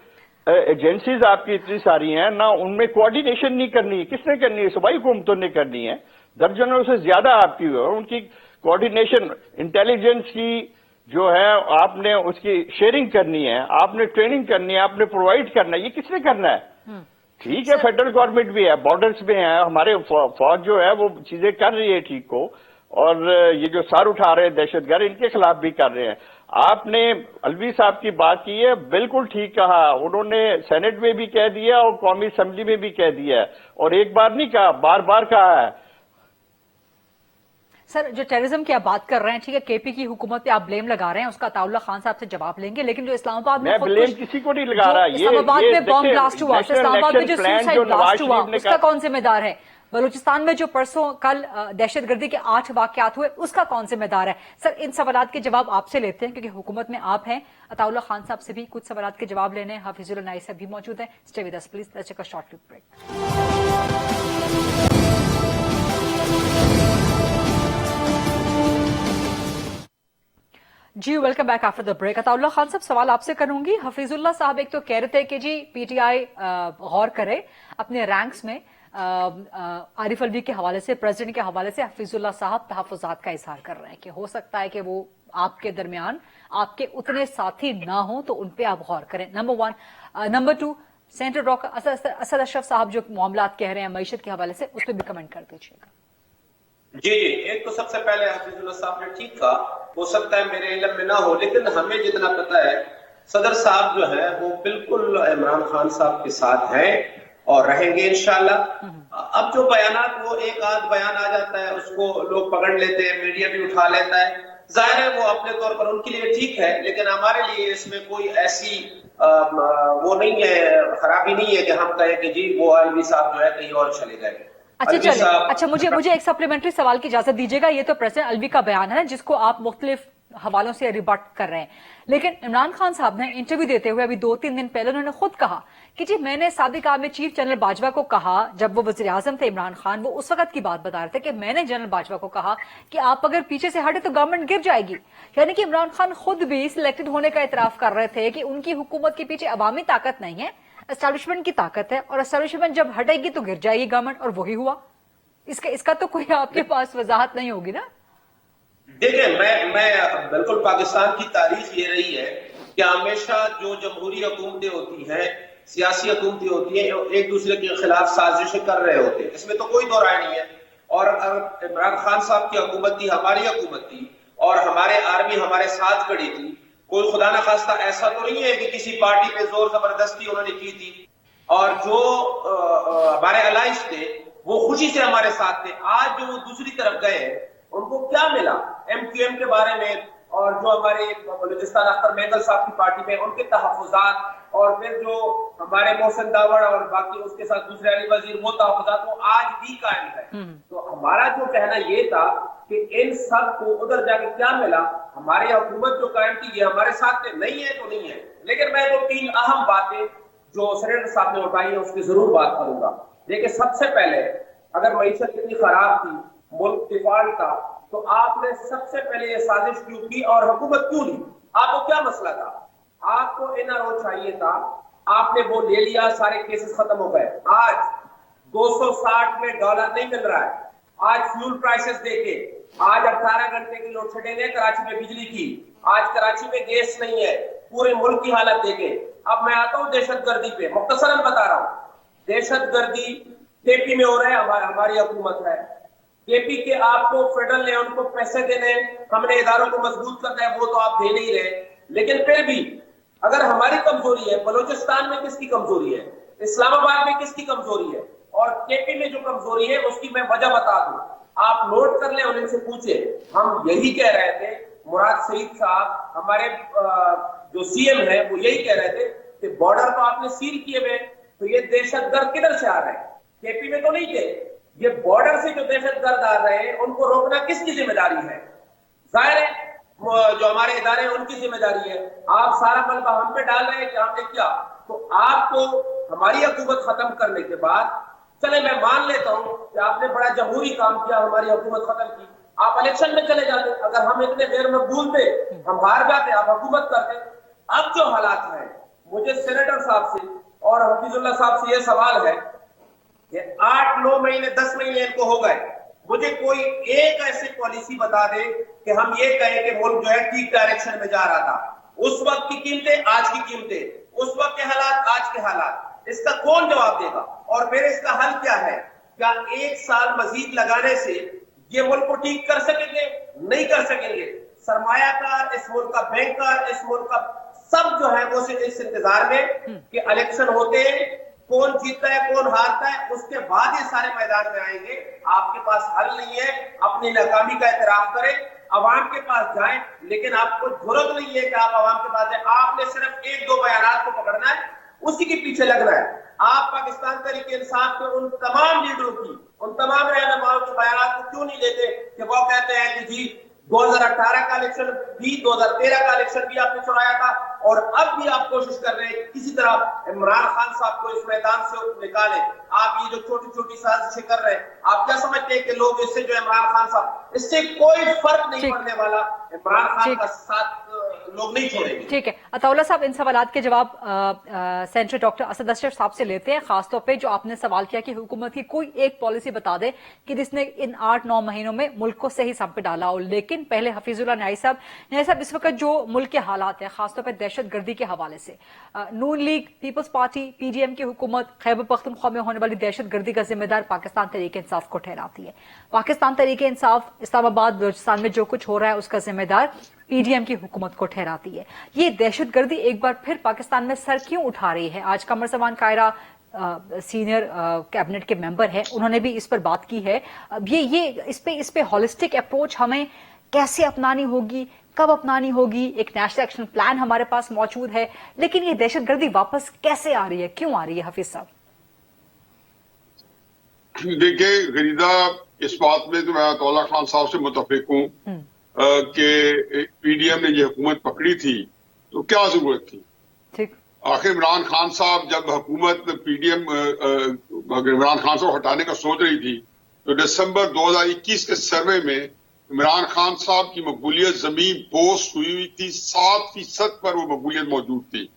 एजेंसीज आपकी इतनी सारी हैं ना, उनमें कोऑर्डिनेशन नहीं करनी है। किसने करनी है? सूबाई हुकूमतों ने करनी है। दर्जनों से ज्यादा आपकी उनकी कोऑर्डिनेशन, इंटेलिजेंस की जो है आपने उसकी शेयरिंग करनी है, आपने ट्रेनिंग करनी है, आपने प्रोवाइड करना है। ये किसने करना है? ठीक है, फेडरल गवर्नमेंट भी है, बॉर्डर्स में है, हमारे फौज जो है वो चीजें कर रही है ठीक को, और ये जो सर उठा रहे हैं दहशतगर्द, इनके खिलाफ भी कर रहे हैं। आपने अलवी साहब की बात की है, बिल्कुल ठीक कहा। उन्होंने सेनेट में भी कह दिया और कौमी असेंबली में भी कह दिया है, और एक बार नहीं कहा, बार बार कहा है। सर जो टेररिज्म की आप बात कर रहे हैं, ठीक है, KP की हुकूमत पे आप ब्लेम लगा रहे हैं, उसका अताउल्ला खान साहब से जवाब लेंगे, लेकिन जो इस्लामाबाद में ब्लेम किसी को नहीं लगा रहा, इस्लामाबाद में बॉम्ब ब्लास्ट हुआ, इस्लामाबाद में जो सुसाइड ब्लास्ट हुआ, उसका कौन जिम्मेदार है? बलूचिस्तान में जो परसों कल दहशतगर्दी के 8 वाकयात हुए, उसका कौन जिम्मेदार है? सर इन सवालात के जवाब आपसे लेते हैं, क्योंकि हुकूमत में आप हैं। अताउल्ला खान साहब से भी कुछ सवालात के जवाब लेने, हफीजुल नाई साहब भी मौजूद हैं। Stay with us please, let's take a short break. जी welcome back after the break. Ataullah Khan Sahab सवाल आपसे करूंगी। हफीजुल्लाह साहब एक तो कह रहे थे कि जी PTI गौर करे अपने रैंक्स में आरिफ अलवी के हवाले से, प्रेसिडेंट के हवाले से हफीजुल्लाह साहब तहफ्फुज़ात का इजहार कर रहे हैं कि हो सकता है कि वो आपके दरमियान आपके उतने साथी ना हो तो उन पे आप गौर करें, number 1। Number 2, central rock Asad Ashraf साहब जो मामलात कह रहे हैं मईशत के हवाले से, उस पर भी कमेंट कर दीजिएगा। जी, एक तो सबसे पहले हफीजुल्लाह साहब ने ठीक कहा, हो सकता है मेरे इल्म में ना हो, लेकिन हमें जितना पता है सदर साहब जो है वो बिल्कुल इमरान खान साहब के साथ हैं और रहेंगे इंशाल्लाह। अब जो बयानात, वो एक आध बयान आ जाता है, उसको लोग पकड़ लेते हैं, मीडिया भी उठा लेता है, जाहिर है वो अपने तौर पर उनके लिए ठीक है, लेकिन हमारे लिए इसमें कोई ऐसी वो नहीं है, खराबी नहीं है कि हम कहें कि जी वो अलवी साहब जो है कहीं और चले गए। अच्छा चलिए, अच्छा मुझे एक सप्लीमेंट्री सवाल की इजाजत दीजिएगा। ये तो प्रेसिडेंट अलवी का बयान है जिसको आप मुख्तलिफ हवालों से रिबट कर रहे हैं, लेकिन इमरान खान साहब ने इंटरव्यू देते हुए अभी 2-3 दिन पहले उन्होंने खुद कहा कि जी मैंने साबिक आर्मी चीफ जनरल बाजवा को कहा, जब वो वज़ीर आज़म थे इमरान खान, वो उस वक्त की बात बता रहे थे कि मैंने जनरल बाजवा को कहा कि आप अगर पीछे से हटे तो गवर्नमेंट गिर जाएगी। यानी कि इमरान खान खुद भी सिलेक्टेड होने का इतराफ कर रहे थे कि उनकी हुकूमत के पीछे अवामी ताकत नहीं है, एस्टैब्लिशमेंट की ताकत है, और एस्टैब्लिशमेंट जब हटेगी तो गिर जाएगी गवर्नमेंट, और वही हुआ। इसका तो कोई आपके पास वजाहत नहीं होगी ना? देखिए, मैं बिल्कुल, पाकिस्तान की तारीख ये रही है कि हमेशा जो जमहूरी हुकूमतें होती हैं, सियासी हुकूमतें होती हैं, एक दूसरे के खिलाफ साजिशें कर रहे होते हैं, इसमें तो कोई दो राय नहीं है। और अगर इमरान खान साहब की हुकूमत थी, हमारी हुकूमत थी, और हमारे आर्मी हमारे साथ खड़ी थी, कोई खुदा न खास्ता ऐसा तो नहीं है कि किसी पार्टी पे जोर जबरदस्ती उन्होंने की थी, और जो हमारे अलाइज थे वो खुशी से हमारे साथ थे। आज जो वो दूसरी तरफ गए, उनको क्या मिला MQM के बारे में, और जो हमारे बलूचिस्तान अख्तर मेहंगल साहब की पार्टी में उनके तहफ़्फ़ुज़ात, और फिर जो हमारे मोहसिन दावड़ और बाकी उसके साथ दूसरे अली वजीर, वो तहफ़्फ़ुज़ात वो आज भी कायम है। तो हमारा जो कहना ये था कि इन सब को उधर जाके क्या मिला, हमारी हुकूमत जो कायम की ये हमारे साथ में नहीं है तो नहीं है। लेकिन मैं तो 3 अहम बातें जो सेनेटर साहब ने उठाई है उसकी जरूर बात करूंगा। देखिए, सबसे पहले अगर मईशत इतनी खराब थी, मुल्क डिफॉल्ट था, तो आपने सबसे पहले ये साजिश क्यों की और हुकूमत क्यों ली? आपको क्या मसला था? आपको NRO चाहिए था, आपने वो ले लिया, सारे केसेस खत्म हो गए। आज 260 में डॉलर नहीं मिल रहा है, आज फ्यूल प्राइसेस देखे, आज 18 घंटे की लोड शेडिंग है कराची में बिजली की, आज कराची में गैस नहीं है, पूरे मुल्क की हालत देखे। अब मैं आता हूँ दहशतगर्दी पे, मुख्तसरन बता रहा हूँ। दहशतगर्दी KP में हो रहा है, हमारी हुकूमत है। KP के आपको फेडरल ने उनको पैसे देने, हमने इदारों को मजबूत करना है, वो तो आप दे नहीं रहे। लेकिन फिर भी अगर हमारी कमजोरी है, बलूचिस्तान में किसकी कमजोरी है, इस्लामाबाद में किसकी कमजोरी है, और KP में जो कमजोरी है उसकी मैं वजह बता दूं, आप नोट कर ले और इनसे पूछे। हम यही कह रहे थे, मुराद सईद साहब हमारे जो CM है वो यही कह रहे थे कि बॉर्डर तो आपने सील किए हुए, तो ये दहशतगर्द किधर से आ रहे हैं? KP में तो नहीं थे। ये बॉर्डर से जो दहशतगर्द आ रहे हैं उनको रोकना किसकी जिम्मेदारी है? जाहिर है जो हमारे इदारे हैं उनकी जिम्मेदारी है। आप सारा मलबा हम पे डाल रहे हैं कि हमने क्या, तो आपको हमारी हुकूमत खत्म करने के बाद, चले मैं मान लेता हूं कि आपने बड़ा जमहूरी काम किया, हमारी हुकूमत खत्म की, आप इलेक्शन में चले जाते। अगर हम इतने देर में भूलते, हम हार जाते, आप हुकूमत करते। अब जो हालात है, मुझे सेनेटर साहब से और हफीजुल्लाह साहब से ये सवाल है कि 8, 9 महीने, 10 महीने इनको हो गए, मुझे कोई एक ऐसी पॉलिसी बता दे कि हम ये कहें कि मुल्क जो है ठीक डायरेक्शन में जा रहा था। उस वक्त की कीमतें, आज की कीमतें, उस वक्त के हालात, आज के हालात, इसका कौन जवाब देगा? और फिर इसका हल क्या है? क्या 1 साल मजीद लगाने से ये मुल्क को ठीक कर सकेंगे? नहीं कर सकेंगे। सरमायाकार, इस मुल्क का बैंकर, इस मुल्क का सब जो है वो इस इंतजार में कि इलेक्शन होते हैं, कौन जीतता है कौन हारता है, उसके बाद ये सारे मैदान में आएंगे। आपके पास हल नहीं है, अपनी नाकामी का एतराफ करें, अवाम के पास जाएं, लेकिन आपको जरूरत नहीं है कि आप अवाम के पास जाएं। आपने सिर्फ 1-2 बयानात को पकड़ना है, उसी के पीछे लगना है। आप पाकिस्तान तहरीक इंसाफ के उन तमाम लीडरों की, उन तमाम रहनुमाओं के बयानात को क्यों नहीं लेते कि वो कहते हैं कि जी 2018 का इलेक्शन भी, 2013 का इलेक्शन भी आपने चुराया था, और अब भी आप कोशिश कर रहे हैं किसी तरह इमरान खान साहब को इस मैदान से निकालें। आप ये जो छोटी छोटी साजिशें कर रहे हैं, आप क्या समझते हैं कि लोग इससे जो इमरान खान साहब, इससे कोई फर्क नहीं पड़ने वाला। इमरान खान का साथ लोग नहीं छोड़ेंगे। ठीक है, अताउल्ला साहब, इन सवालात के जवाब सेनेटर डॉक्टर असद अशरफ साहब से लेते हैं। खासतौर पे जो आपने सवाल किया कि हुकूमत की कोई एक पॉलिसी बता दे कि जिसने इन 8-9 महीनों में मुल्क को सही संपट डाला हो। लेकिन पहले हफीजुल्लाह न्याई साहब, इस वक्त जो मुल्क के हालात है, खासतौर पर दहशत गर्दी के हवाले से, नून लीग, पीपल्स पार्टी, PDM की हुकूमत खैबर पख्तूनख्वा में होने वाली दहशत गर्दी का जिम्मेदार पाकिस्तान तहरीक इंसाफ को ठहराती है। पाकिस्तान तहरीक इंसाफ इस्लामाबाद बलूचिस्तान में जो कुछ हो रहा है उसका जिम्मेदार PDM की हुकूमत को ठहराती है। ये दहशतगर्दी एक बार फिर पाकिस्तान में सर क्यों उठा रही है? आज कमर जमान कायरा सीनियर कैबिनेट के मेंबर हैं, उन्होंने भी इस पर बात की है। अब ये इस पे हॉलिस्टिक अप्रोच हमें कैसे अपनानी होगी, कब अपनानी होगी? एक नेशनल एक्शन प्लान हमारे पास मौजूद है, लेकिन ये दहशतगर्दी वापस कैसे आ रही है, क्यों आ रही है? हफीज साहब देखिए गरीदा, इस बात में तो मैं अताउल्ला खान साहब से मुतफिक हूँ कि PDM ने ये हुकूमत पकड़ी थी तो क्या जरूरत थी? ठीक, आखिर इमरान खान साहब जब हुकूमत PDM इमरान खान साहब हटाने का सोच रही थी तो दिसंबर 2021 के सर्वे में इमरान खान साहब की मकबूलियत जमीन पोस्ट हुई हुई थी, 7% पर वो मकबूलियत मौजूद थी।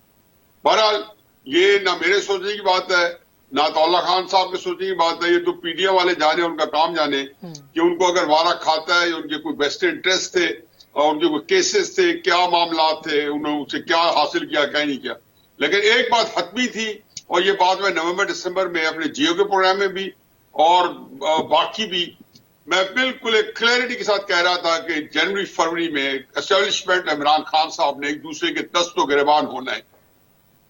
बहरहाल ये ना मेरे सोचने की बात है ना अताउल्ला खान साहब के सोचने की बात है, ये तो PDM वाले जाने, उनका काम जाने कि उनको अगर वारा खाता है, उनके कोई बेस्ट इंटरेस्ट थे और उनके कोई केसेस थे, क्या मामला थे, उन्होंने उससे क्या हासिल किया, क्या नहीं किया। लेकिन एक बात हतमी थी और ये बात मैं नवंबर दिसंबर में अपने जियो के प्रोग्राम में भी और बाकी भी मैं बिल्कुल एक क्लैरिटी के साथ कह रहा था कि जनवरी फरवरी में एस्टेब्लिशमेंट इमरान खान साहब ने एक दूसरे के दस्त व गिरबान होना है।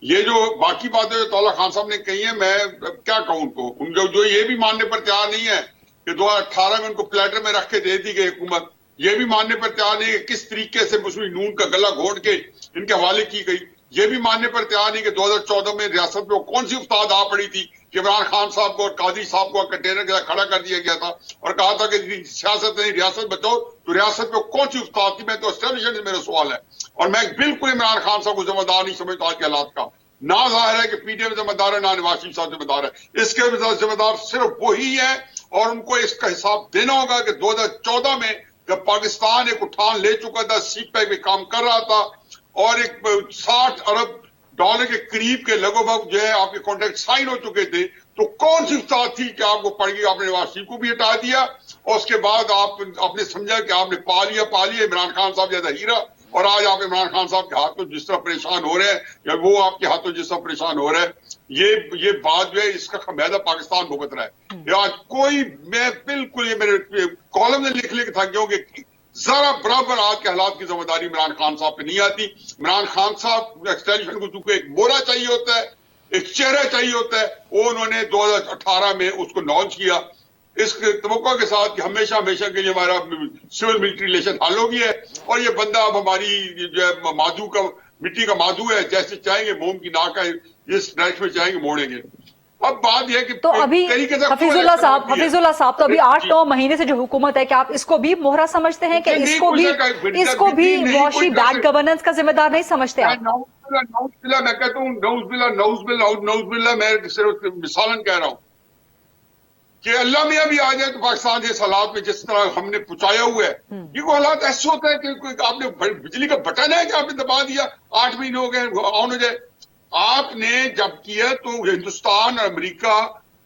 ये जो बाकी बातें अताउल्ला खान साहब ने कही है, मैं क्या कहूं उनको, जो ये भी मानने पर तैयार नहीं है कि 2018 में उनको प्लेटर में रख के दे दी गई हुकूमत, ये भी मानने पर तैयार नहीं है कि किस तरीके से मुस्लिम नून का गला घोट के इनके हवाले की गई, ये भी मानने पर तैयार नहीं कि 2014 में रियासत में कौन सी उस्ताद आ पड़ी थी कि इमरान खान साहब को और कादी साहब को कंटेनर के साथ खड़ा कर दिया गया था और कहा था कि सियासत नहीं रियासत बचाओ, तो रियासत में कौन सी उस्ताद थी? मैं तो एस्टेब्लिशमेंट से मेरा सवाल है और मैं बिल्कुल इमरान खान साहब को जिम्मेदार नहीं समझता आज के हालात का। ना जाहिर है कि PDM जिम्मेदार है, ना नवाज शरीफ साहब जिम्मेदार है, इसके जिम्मेदार सिर्फ वही है और उनको इसका हिसाब देना होगा कि 2014 में जब पाकिस्तान एक उठान ले चुका था, CPEC में काम कर रहा था और एक 60 अरब डॉलर के करीब के लगभग जो है आपके कॉन्ट्रैक्ट साइन हो चुके थे, तो कौन सी बात थी कि आपको पड़ गई, आपने नवाज शरीफ को भी हटा दिया और उसके बाद आपने समझा कि आपने पा लिया इमरान खान साहब जैसा हीरा, और आज आप इमरान खान साहब के हाथों जिस तरह परेशान हो रहे हैं या वो आपके हाथों जिस तरह परेशान हो रहे हैं, ये बात जो है इसका खमियाजा पाकिस्तान भुगत रहा है। आज कोई, मैं बिल्कुल ये मेरे कॉलम में लिख था क्योंकि जरा बराबर आज के हालात की जिम्मेदारी इमरान खान साहब पे नहीं आती। इमरान खान साहब एक्सटेंशन को चूंकि एक मोहरा चाहिए होता है, एक चेहरा चाहिए होता है, वो उन्होंने 2018 में उसको लॉन्च किया इस तवक्को के साथ कि हमेशा के लिए हमारा सिविल मिलिट्री रिलेशन हल हो गया है और ये बंदा अब हमारी जो है माधु का, मिट्टी का माधु है, जैसे चाहेंगे मोम की नाक है, इस डायरेक्शन में चाहेंगे मोड़ेंगे। अब बात यह कि तो अभी हफीजुल्लाह साहब तो अभी 8-9 महीने से जो हुकूमत है, क्या आप इसको भी मोहरा समझते हैं कि इसको भी वॉशी बैड गवर्नेंस का जिम्मेदार नहीं समझते आप? मैं कहता हूँ नौज़बिल्लाह, मैं सिर्फ मिसालन कह रहा हूँ कि अल्लाह मियां भी आ जाए तो पाकिस्तान के हालात में जिस तरह हमने पहुंचाया हुआ है, ये को हालात ऐसे होता है कि आपने बिजली का बटन है कि आपने दबा दिया, 8 महीने हो गए ऑन हो जाए। आपने जब किया तो हिंदुस्तान और अमेरिका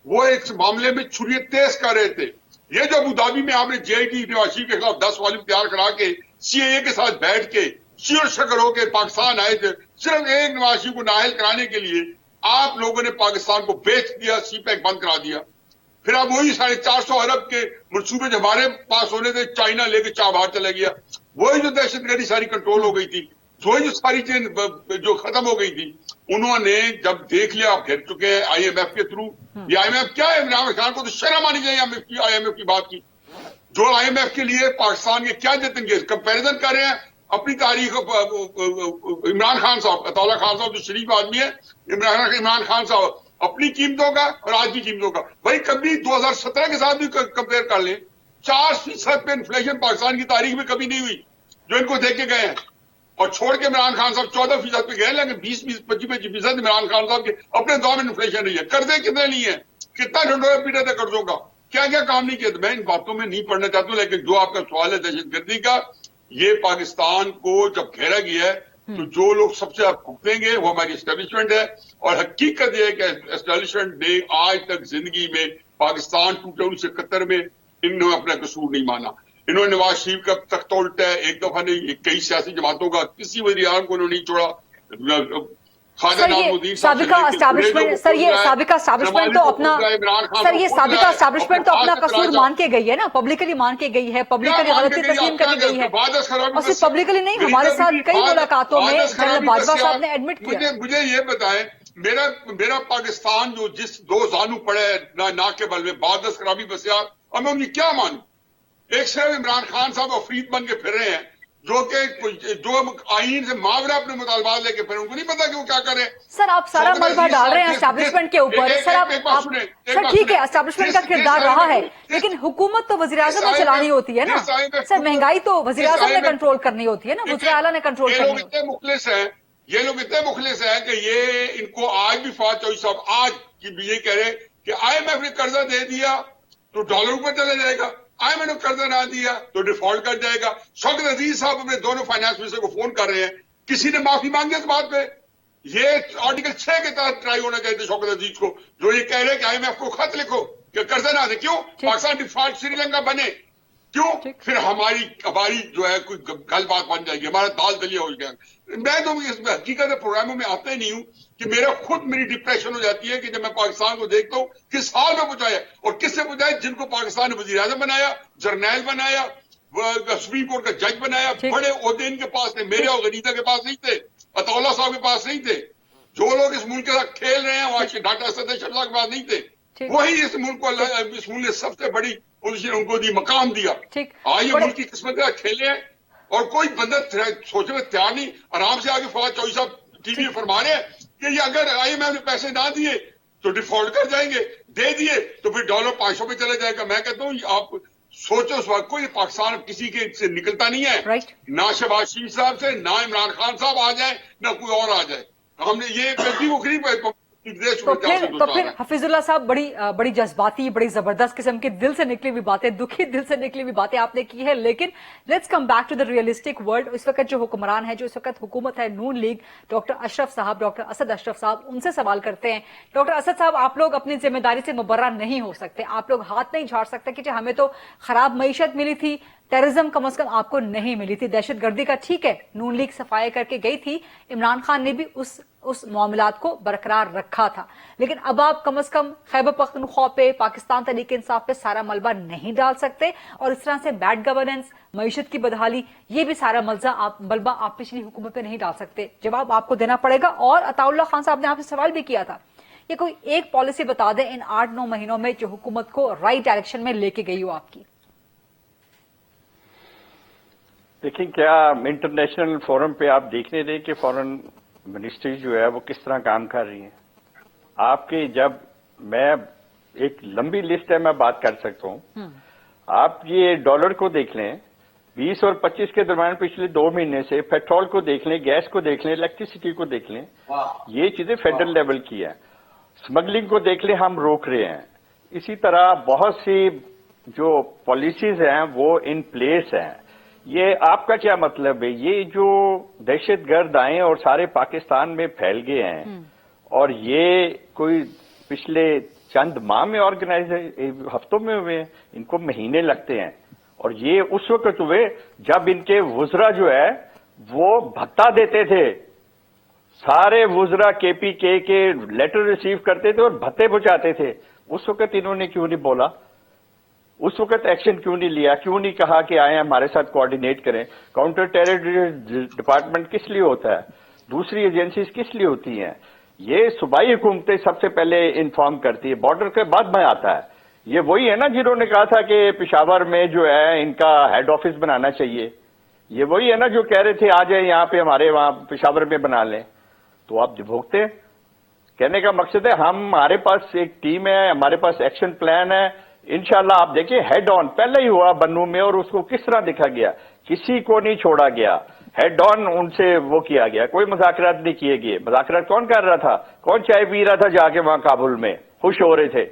वो एक मामले में छुरी तेज कर रहे थे। ये जो अबू धाबी में आपने JIT नवाज शरीफ के खिलाफ 10 वॉल्यूम तैयार करा के CIA के साथ बैठ के शिर शक्ल होकर पाकिस्तान आए थे सिर्फ एक नवाज शरीफ को नाअहल कराने के लिए, आप लोगों ने पाकिस्तान को बेच दिया, CPEC बंद करा दिया। फिर अब वही 450 अरब के मंसूबे जो हमारे पास होने थे, चाइना लेके बाहर चला गया। वही जो दहशतगर्दी सारी कंट्रोल हो गई थी, वही जो सारी चीज जो खत्म हो गई थी, उन्होंने जब देख लिया, आप घेर चुके हैं IMF के थ्रू। ये IMF क्या है? इमरान खान को तो शर्म आनी चाहिए IMF की बात की। जो IMF के लिए पाकिस्तान के क्या जतन किए, कंपेरिजन कर रहे हैं अपनी तारीख। इमरान खान साहब, अताउल्ला खान साहब जो शरीफ आदमी है, इमरान खान साहब अपनी कीमतों का और आज की कीमतों का, भाई कभी 2017 के साथ भी कंपेयर कर लें, 4% पे इन्फ्लेशन पाकिस्तान की तारीख में कभी नहीं हुई जो इनको देख के गए हैं। और छोड़ के इमरान खान साहब 14% पे गए, लेकिन 20-25% इमरान खान साहब के अपने दौर में इन्फ्लेशन नहीं है। कर्जे कितने लिए हैं, कितना ढंढोरा पीटा था कर्जों का, क्या क्या काम नहीं किया। तो मैं इन बातों में नहीं पढ़ना चाहता हूं, लेकिन जो आपका सवाल है दहशतगर्दी का, یہ پاکستان کو جب گھیرا گیا ہے تو جو لوگ سب سے بھگتیں گے وہ ہماری اسٹیبلشمنٹ ہے. اور حقیقت یہ ہے کہ اسٹیبلشمنٹ نے آج تک زندگی میں پاکستان ٹوٹے 1971 میں انہوں نے اپنا قصور نہیں مانا. انہوں نے نواز شریف کا تختہ الٹا ہے، ایک دفعہ نہیں، کئی سیاسی جماعتوں کا کسی وزیر اعظم کو انہوں نے نہیں چھوڑا. سر یہ سابقہ اسٹیبلشمنٹ تو اپنا سر یہ سابقہ اسٹیبلشمنٹ تو اپنا قصور مان کے گئی ہے نا، پبلکلی مان کے گئی ہے، پبلکلی غلطی تسلیم کر کے گئی ہے. اور صرف پبلکلی نہیں، ہمارے ساتھ کئی ملاقاتوں میں جنرل باجوہ صاحب نے ایڈمٹ کیا. مجھے یہ بتائیں، میرا پاکستان جو جس دو زانو پڑے ناک کے بل میں بادس خرابی بسیار، اور میں انہیں کیا مانوں؟ ایک صرف عمران خان صاحب افرید بن کے پھر رہے ہیں جو آئین سے ماورا اپنے مطالبات لے کے پھر ان کو نہیں پتا کہ وہ کیا کریں. سر آپ سارا ملبہ ڈال رہے ہیں اسٹیبلشمنٹ کے اوپر. سر ٹھیک ہے، اسٹیبلشمنٹ کا کردار رہا ہے، لیکن حکومت تو وزیر اعظم نے چلانی ہوتی ہے نا سر. مہنگائی تو وزیر اعظم نے کنٹرول کرنی ہوتی ہے نا، وزیر اعلیٰ نے کنٹرول کرنی ہوتی ہے. یہ لوگ اتنے مخلص ہیں کہ یہ ان کو آج بھی فواد چوہدری صاحب آج کی یہ کہہ رہے کہ آئی ایم ایف نے قرضہ دے دیا تو ڈالر اوپر چلا جائے گا، آئی ایم ایف نے قرضہ نہ دیا تو ڈیفالٹ کر جائے گا. شوکت عزیز صاحب اپنے دونوں فائنانس منسٹر کو فون کر رہے ہیں، کسی نے معافی مانگی اس بات پہ؟ یہ آرٹیکل 6 کے تحت ٹرائی ہونا چاہیے تھا شوکت عزیز کو، جو یہ کہہ رہے ہیں کہ آئی ایم ایف کو خط لکھو کہ قرضہ نہ دے. کیوں پاکستان ڈیفالٹ سری لنکا بنے؟ کیوں؟ پھر ہماری جو ہے کوئی گل بات بن جائے گی، ہمارا دال دلیا ہو جائے گا. میں تو اس حقیقت پروگراموں میں آتا ہی نہیں ہوں کہ میری ڈپریشن ہو جاتی ہے کہ جب میں پاکستان کو دیکھتا ہوں کس حال میں پہنچایا، اور کس سے پہنچایا؟ جن کو پاکستان نے وزیر اعظم بنایا، جرنیل بنایا، سپریم کورٹ کا جج بنایا، بڑے عہدے ان کے پاس تھے. میرے اور غنیتا کے پاس نہیں تھے، عطاءاللہ صاحب کے پاس نہیں تھے. جو لوگ اس ملک کے ساتھ کھیل رہے ہیں وہاں ڈاکٹر اسد اشرف صاحب کے پاس نہیں تھے. وہی اس ملک کو اس ملک نے سب سے بڑی پوزیشن ان کو دی، مقام دیا. آئیے ملک کی قسمت کا کھیلے ہیں، اور کوئی بندہ سوچنے میں تیار نہیں. آرام سے آگے فواد چوہدری صاحب ٹی وی میں فرما رہے ہیں کہ یہ اگر آئی ایم ایف نے پیسے نہ دیے تو ڈیفالٹ کر جائیں گے، دے دیے تو پھر ڈالر 500 پہ چلا جائے گا. میں کہتا ہوں آپ سوچو اس وقت کوئی پاکستان کسی کے سے نکلتا نہیں ہے، نہ شہباز شریف صاحب سے، نہ عمران خان صاحب آ جائیں، نہ کوئی اور آ جائے. ہم نے یہ تو پھر حفیظ اللہ صاحب بڑی جذباتی، بڑی زبردست قسم کے دل سے نکلی ہوئی باتیں، دکھی دل سے نکلی ہوئی باتیں آپ نے کی ہے. لیکن let's come back to the realistic world. اس وقت جو حکمران ہے، جو اس وقت حکومت ہے نون لیگ، ڈاکٹر اشرف صاحب، ڈاکٹر اسد اشرف صاحب، ان سے سوال کرتے ہیں. ڈاکٹر اسد صاحب، آپ لوگ اپنی ذمہ داری سے مبرہ نہیں ہو سکتے، آپ لوگ ہاتھ نہیں جھاڑ سکتے کہ ہمیں تو خراب معیشت ملی تھی، ٹیررزم کم از کم آپ کو نہیں ملی تھی، دہشت گردی کا ٹھیک ہے نون لیگ صفائی کر کے گئی تھی، عمران خان نے بھی اس معاملات کو برقرار رکھا تھا. لیکن اب آپ کم از کم خیبر پختونخوا پہ، پاکستان تحریک انصاف پہ سارا ملبہ نہیں ڈال سکتے، اور اس طرح سے بیڈ گورننس، معیشت کی بدحالی، یہ بھی سارا ملبہ آپ پچھلی حکومت پہ نہیں ڈال سکتے. جواب آپ کو دینا پڑے گا. اور عطاءاللہ خان صاحب نے آپ سے سوال بھی کیا تھا، یہ کوئی ایک پالیسی بتا دیں ان 8-9 مہینوں میں جو حکومت کو رائٹ ڈائریکشن میں لے کے گئی ہو آپ کی. دیکھیں، کیا انٹرنیشنل فورم پہ آپ دیکھنے دیں کہ فورن منسٹری جو ہے وہ کس طرح کام کر رہی ہیں. آپ کے جب میں ایک لمبی لسٹ ہے، میں بات کر سکتا ہوں. آپ یہ ڈالر کو دیکھ لیں، 20 اور 25 کے درمیان پچھلے 2 مہینے سے پیٹرول کو دیکھ لیں، گیس کو دیکھ لیں، الیکٹریسٹی کو دیکھ لیں، یہ چیزیں فیڈرل لیول کی ہیں. اسمگلنگ کو دیکھ لیں، ہم روک رہے ہیں. اسی طرح بہت سی جو پالیسیز ہیں وہ ان پلیس ہیں. یہ آپ کا کیا مطلب ہے؟ یہ جو دہشت گرد آئے اور سارے پاکستان میں پھیل گئے ہیں، اور یہ کوئی پچھلے چند ماہ میں آرگنائز ہفتوں میں ہوئے ہیں، ان کو مہینے لگتے ہیں. اور یہ اس وقت ہوئے جب ان کے وزراء جو ہے وہ بھتہ دیتے تھے. سارے وزراء KPK کے لیٹر ریسیو کرتے تھے اور بھتے پہنچاتے تھے. اس وقت انہوں نے کیوں نہیں بولا؟ اس وقت ایکشن کیوں نہیں لیا؟ کیوں نہیں کہا کہ آئیں ہمارے ساتھ کوآرڈینیٹ کریں؟ کاؤنٹر ٹیررزم ڈپارٹمنٹ کس لیے ہوتا ہے؟ دوسری ایجنسیز کس لیے ہوتی ہیں؟ یہ صوبائی حکومتیں سب سے پہلے انفارم کرتی ہے، بارڈر کے بعد میں آتا ہے. یہ وہی ہے نا جنہوں نے کہا تھا کہ پشاور میں جو ہے ان کا ہیڈ آفس بنانا چاہیے. یہ وہی ہے نا جو کہہ رہے تھے آ جائیں یہاں پہ ہمارے وہاں پشاور میں بنا لیں. تو آپ بھوگتے. کہنے کا مقصد ہے ہمارے پاس ایک ٹیم ہے، ہمارے پاس ایکشن پلان ہے. انشاءاللہ آپ دیکھیں ہیڈ آن پہلے ہی ہوا بنو میں، اور اس کو کس طرح دکھا گیا، کسی کو نہیں چھوڑا گیا. ہیڈ آن ان سے وہ کیا گیا، کوئی مذاکرات نہیں کیے گئے. مذاکرات کون کر رہا تھا؟ کون چائے پی رہا تھا جا کے وہاں کابل میں، خوش ہو رہے تھے.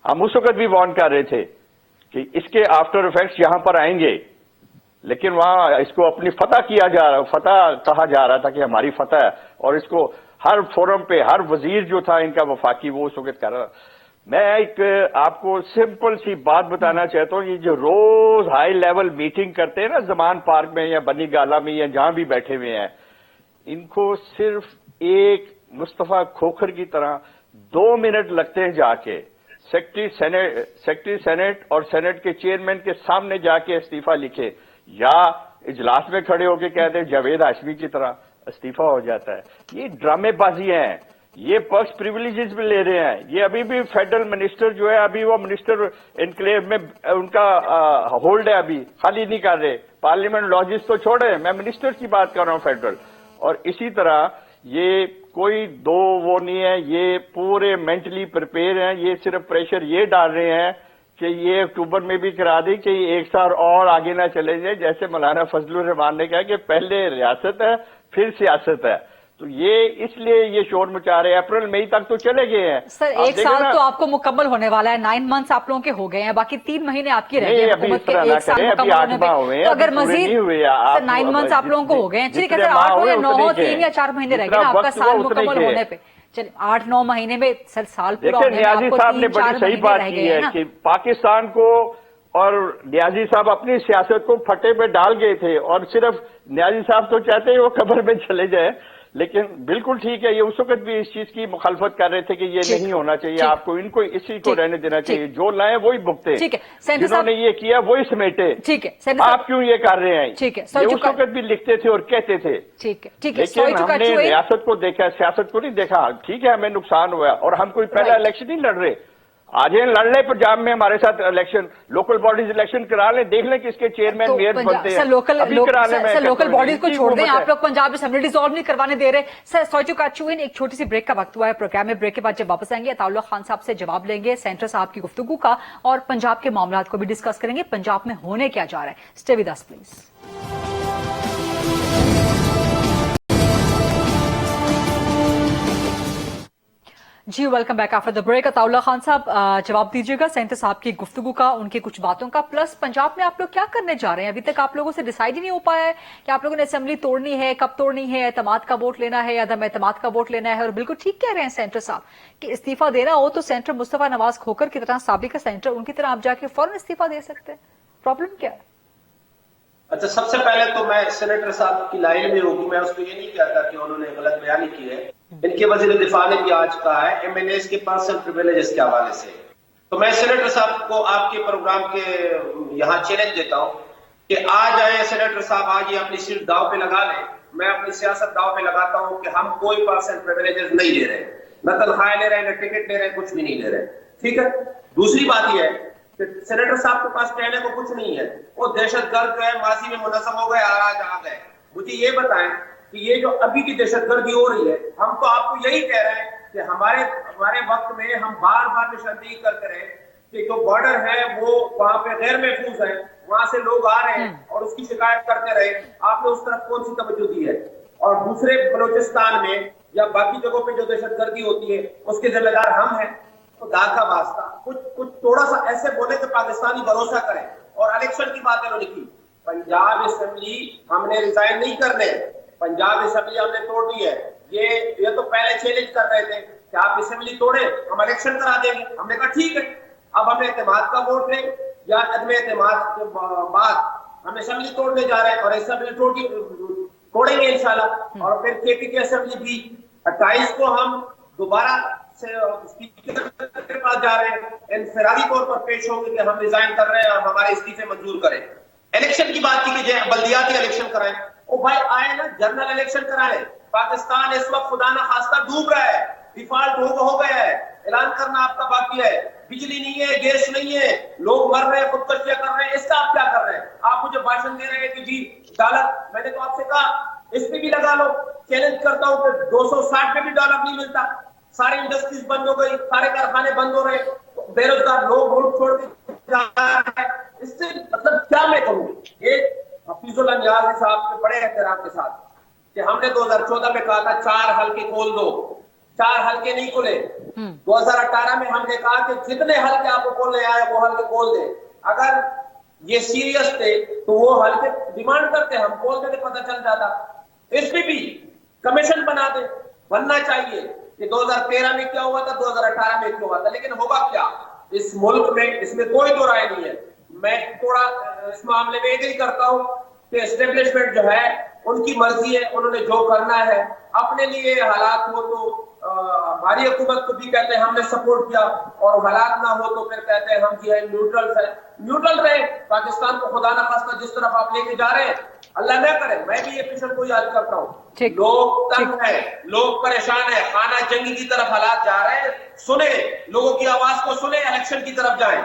ہم اس وقت بھی وارن کر رہے تھے کہ اس کے آفٹر افیکٹس یہاں پر آئیں گے. لیکن وہاں اس کو اپنی فتح کہا جا رہا تھا کہ ہماری فتح ہے، اور اس کو ہر فورم پہ ہر وزیر جو تھا ان کا وفاقی وہ اس وقت کر رہا. میں ایک آپ کو سمپل سی بات بتانا چاہتا ہوں، یہ جو روز ہائی لیول میٹنگ کرتے ہیں نا زمان پارک میں یا بنی گالا میں یا جہاں بھی بیٹھے ہوئے ہیں، ان کو صرف ایک مصطفیٰ کھوکھر کی طرح 2 منٹ لگتے ہیں جا کے سیکرٹری سینٹ اور سینٹ کے چیئرمین کے سامنے جا کے استعفیٰ لکھے، یا اجلاس میں کھڑے ہو کے کہتے ہیں جاوید ہاشمی کی طرح استعفیٰ ہو جاتا ہے. یہ ڈرامے بازی ہیں، یہ پرس پریویلیجز بھی لے رہے ہیں. یہ ابھی بھی فیڈرل منسٹر جو ہے ابھی وہ منسٹر انکلیو میں ان کا ہولڈ ہے، ابھی خالی نہیں کر رہے. پارلیمنٹ لاجز تو چھوڑے، میں منسٹر کی بات کر رہا ہوں فیڈرل. اور اسی طرح یہ کوئی دو وہ نہیں ہے، یہ پورے مینٹلی پریپیئر ہیں. یہ صرف پریشر یہ ڈال رہے ہیں کہ یہ اکتوبر میں بھی کرا دی کہ یہ ایک سال اور آگے نہ چلے جائے، جیسے مولانا فضل الرحمان نے کہا کہ پہلے ریاست ہے پھر سیاست ہے. تو یہ اس لیے یہ شور مچا رہے ہیں. اپریل مئی تک تو چلے گئے ہیں. سر ایک سال تو آپ کو مکمل ہونے والا ہے، 9 منتھس آپ لوگوں کے ہو گئے ہیں، باقی 3 مہینے آپ کی رہ گئے ہیں حکومت کے. ایک سال مکمل ہونے پہ تو اگر مزید 9 منتھس آپ لوگوں کو ہو گئے ہیں، ٹھیک ہے سر 8 ہو یا 9 ہو، 3 یا 4 مہینے رہ گئے ہیں آپ کا سال مکمل ہونے پہ. چلیے 8-9 مہینے میں سر سال پورا ہونے میں نیازی آپ کو صاحب نے 3-4 بڑی صحیح مہینے بات رہ کی گئے ہے ہیں نا. کہ پاکستان کو، اور نیازی صاحب اپنی سیاست کو پھٹے پہ ڈال گئے تھے، اور صرف نیازی صاحب تو چاہتے ہیں وہ قبر میں چلے جائیں. لیکن بالکل ٹھیک ہے، یہ اس وقت بھی اس چیز کی مخالفت کر رہے تھے کہ یہ نہیں ہونا چاہیے، آپ کو ان کو اسی کو رہنے دینا چاہیے. جو لائیں وہی بھگتے، جنہوں نے یہ کیا وہی سمیٹے. آپ کیوں یہ کر رہے ہیں؟ یہ اس وقت بھی لکھتے تھے اور کہتے تھے. لیکن ہم نے ریاست کو دیکھا، سیاست کو نہیں دیکھا. ٹھیک ہے ہمیں نقصان ہوا، اور ہم کوئی پہلا الیکشن نہیں لڑ رہے. آج لڑ لیں پنجاب میں ہمارے ساتھ الیکشن، لوکل باڈیز الیکشن کرا لیں، دیکھ لیں کس کے چیئرمین میئر بنتے ہیں. سر لوکل باڈیز کو چھوڑ دیں، آپ لوگ پنجاب اسمبلی ڈیزالو نہیں کروانے دے رہے. سر سوچو کاچوین ایک چھوٹی سی بریک کا وقت ہوا ہے پروگرام میں. بریک کے بعد جب واپس آئیں گے عطاء اللہ خان صاحب سے جواب لیں گے سینٹر صاحب کی گفتگو کا، اور پنجاب کے معاملات کو بھی ڈسکس کریں گے. پنجاب میں ہونے کیا جا رہا ہے. Stay with us please. جی welcome back after the break. Ataullah Khan Sahab جواب دیجیے گا سینٹر صاحب کی گفتگو کا، ان کی کچھ باتوں کا، پلس پنجاب میں آپ لوگ کیا کرنے جا رہے ہیں. ابھی تک آپ لوگوں سے ڈیسائیڈ ہی نہیں ہو پایا ہے کہ آپ لوگوں نے اسمبلی توڑنی ہے، کب توڑنی ہے، اعتماد کا ووٹ لینا ہے یا عدم اعتماد کا ووٹ لینا ہے. اور بالکل ٹھیک کہہ رہے ہیں سینٹر صاحب کہ استعفیٰ دینا ہو تو سینٹر مصطفیٰ نواز کھوکھر کی طرح سابقہ سینٹر ان کی طرح آپ جا کے فوراً استعفیٰ دے سکتے ہیں. پرابلم کیا ہے؟ اچھا سب سے پہلے تو میں سینیٹر صاحب کی لائن میں ہوں، میں اس کو یہ نہیں کہتا کہ انہوں نے غلط بیانی کی ہے. ان کے وزیر دفاع نے بھی آج کہا ہے ایم این ایز کے پرسنل پریویلیجز کے حوالے سے. تو میں سینیٹر صاحب کو آپ کے پروگرام کے یہاں چیلنج دیتا ہوں کہ آج آئے سینیٹر صاحب، آج یہ اپنی سیٹ داؤ پہ لگا لیں. میں اپنی سیاست داؤ پہ لگاتا ہوں کہ ہم کوئی پرسنل پریویلیجز نہیں لے رہے، نہ تنخواہیں لے رہے، نہ ٹکٹ لے رہے، کچھ بھی نہیں لے رہے. ٹھیک ہے. دوسری بات یہ ہے کہ سینیٹر صاحب کے پاس کہنے کو کچھ نہیں ہے. وہ دہشت گرد جو ہے ماضی میں منظم ہو گئے، آج آ گئے. مجھے یہ بتائیں کہ یہ جو ابھی کی دہشت گردی ہو رہی ہے، ہم تو آپ کو یہی کہہ رہے ہیں کہ ہمارے وقت میں ہم بار بار نشاندہی کرتے رہے کہ جو بارڈر ہے وہ وہاں پہ غیر محفوظ ہے، وہاں سے لوگ آ رہے ہیں اور اس کی شکایت کرتے رہے. آپ نے اس طرف کون سی توجہ دی ہے؟ اور دوسرے بلوچستان میں یا باقی جگہوں پہ جو دہشت گردی ہوتی ہے اس کے ذمہ دار ہم ہیں. تو داخلہ واسطہ کچھ تھوڑا سا ایسے بولے کہ پاکستانی بھروسہ کریں. اور الیکشن کی بات انہوں نے کی. پنجاب اسمبلی ہم نے ریزائن نہیں کرنے، پنجاب اسمبلی ہم نے توڑ دی ہے. یہ تو پہلے چیلنج کر رہے تھے کہ آپ اسمبلی توڑے ہم الیکشن کرا دیں گے. ہم نے کہا ٹھیک ہے، اب ہم اعتماد کا ووٹ لیں یا عدم اعتماد کے بعد ہم اسمبلی توڑنے جا رہے ہیں، اور اسمبلی توڑیں گے انشاءاللہ. اور پھر کے پی کی اسمبلی بھی 28 کو ہم دوبارہ اسپیکر کے پاس جا رہے ہیں، انفرادی طور پر پیش ہوں گے کہ ہم ریزائن کر رہے ہیں اور ہمارے استعفے منظور کریں. الیکشن کی بات کی کہ جائے بلدیاتی الیکشن کرائیں. او بھائی آئے نا جنرل الیکشن کرائیں. پاکستان اس وقت خدا نہ خواستہ ڈوب رہا ہے، ڈیفالٹ ہو گیا ہے. اعلان کرنا آپ کا باقی ہے. بجلی نہیں ہے، گیس نہیں ہے، لوگ مر رہے ہیں، خودکشیاں کر رہے ہیں. اس کا آپ کیا کر رہے ہیں؟ آپ مجھے بھاشن دے رہے ہیں کہ جی ڈالر، میں نے تو آپ سے کہا اس پہ بھی لگا لو. چیلنج کرتا ہوں کہ 260 پہ بھی ڈالر نہیں ملتا. ساری انڈسٹریز بند ہو گئی، سارے کارخانے بند ہو رہے، بے روزگار لوگ ملک چھوڑ کے جا رہے ہیں. اس سے مطلب کیا میں کہوں؟ ایک حفیظ اللہ نیازی صاحب کے بڑے احترام کے ساتھ کہ ہم نے 2014 میں کہا تھا 4 حلقے کھول دو، 4 حلقے نہیں کھلے. 2018 میں ہم نے کہا کہ جتنے حلقے آپ کو کھولنے آئے وہ حلقے کھول دیں. اگر یہ سیریس تھے تو وہ حل کے ڈیمانڈ کرتے, ہم بولتے تھے, پتہ چل جاتا. اس پہ بھی کمیشن بنا دے, بننا چاہیے کہ 2013 میں کیا ہوا تھا, 2018 میں کیا ہوا تھا, لیکن ہوگا کیا اس ملک میں, اس میں کوئی دو رائے نہیں ہے. میں تھوڑا اس معاملے میں ایگری کرتا ہوں کہ اسٹیبلشمنٹ جو ہے ان کی مرضی ہے, انہوں نے جو کرنا ہے اپنے لیے حالات ہو تو ہماری حکومت کو بھی کہتے ہیں ہم نے سپورٹ کیا, اور حالات نہ ہو تو پھر کہتے ہیں ہم جو ہے نیوٹرل رہے. پاکستان کو خدا نہ خواستہ جس طرف آپ لے کے جا رہے ہیں, اللہ نہ کرے, میں بھی یہ پیشن کو یاد کرتا ہوں, لوگ تنگ ہیں, لوگ پریشان ہیں, خانہ جنگی کی طرف حالات جا رہے ہیں, سنیں لوگوں کی آواز کو, سنیں الیکشن کی طرف جائیں.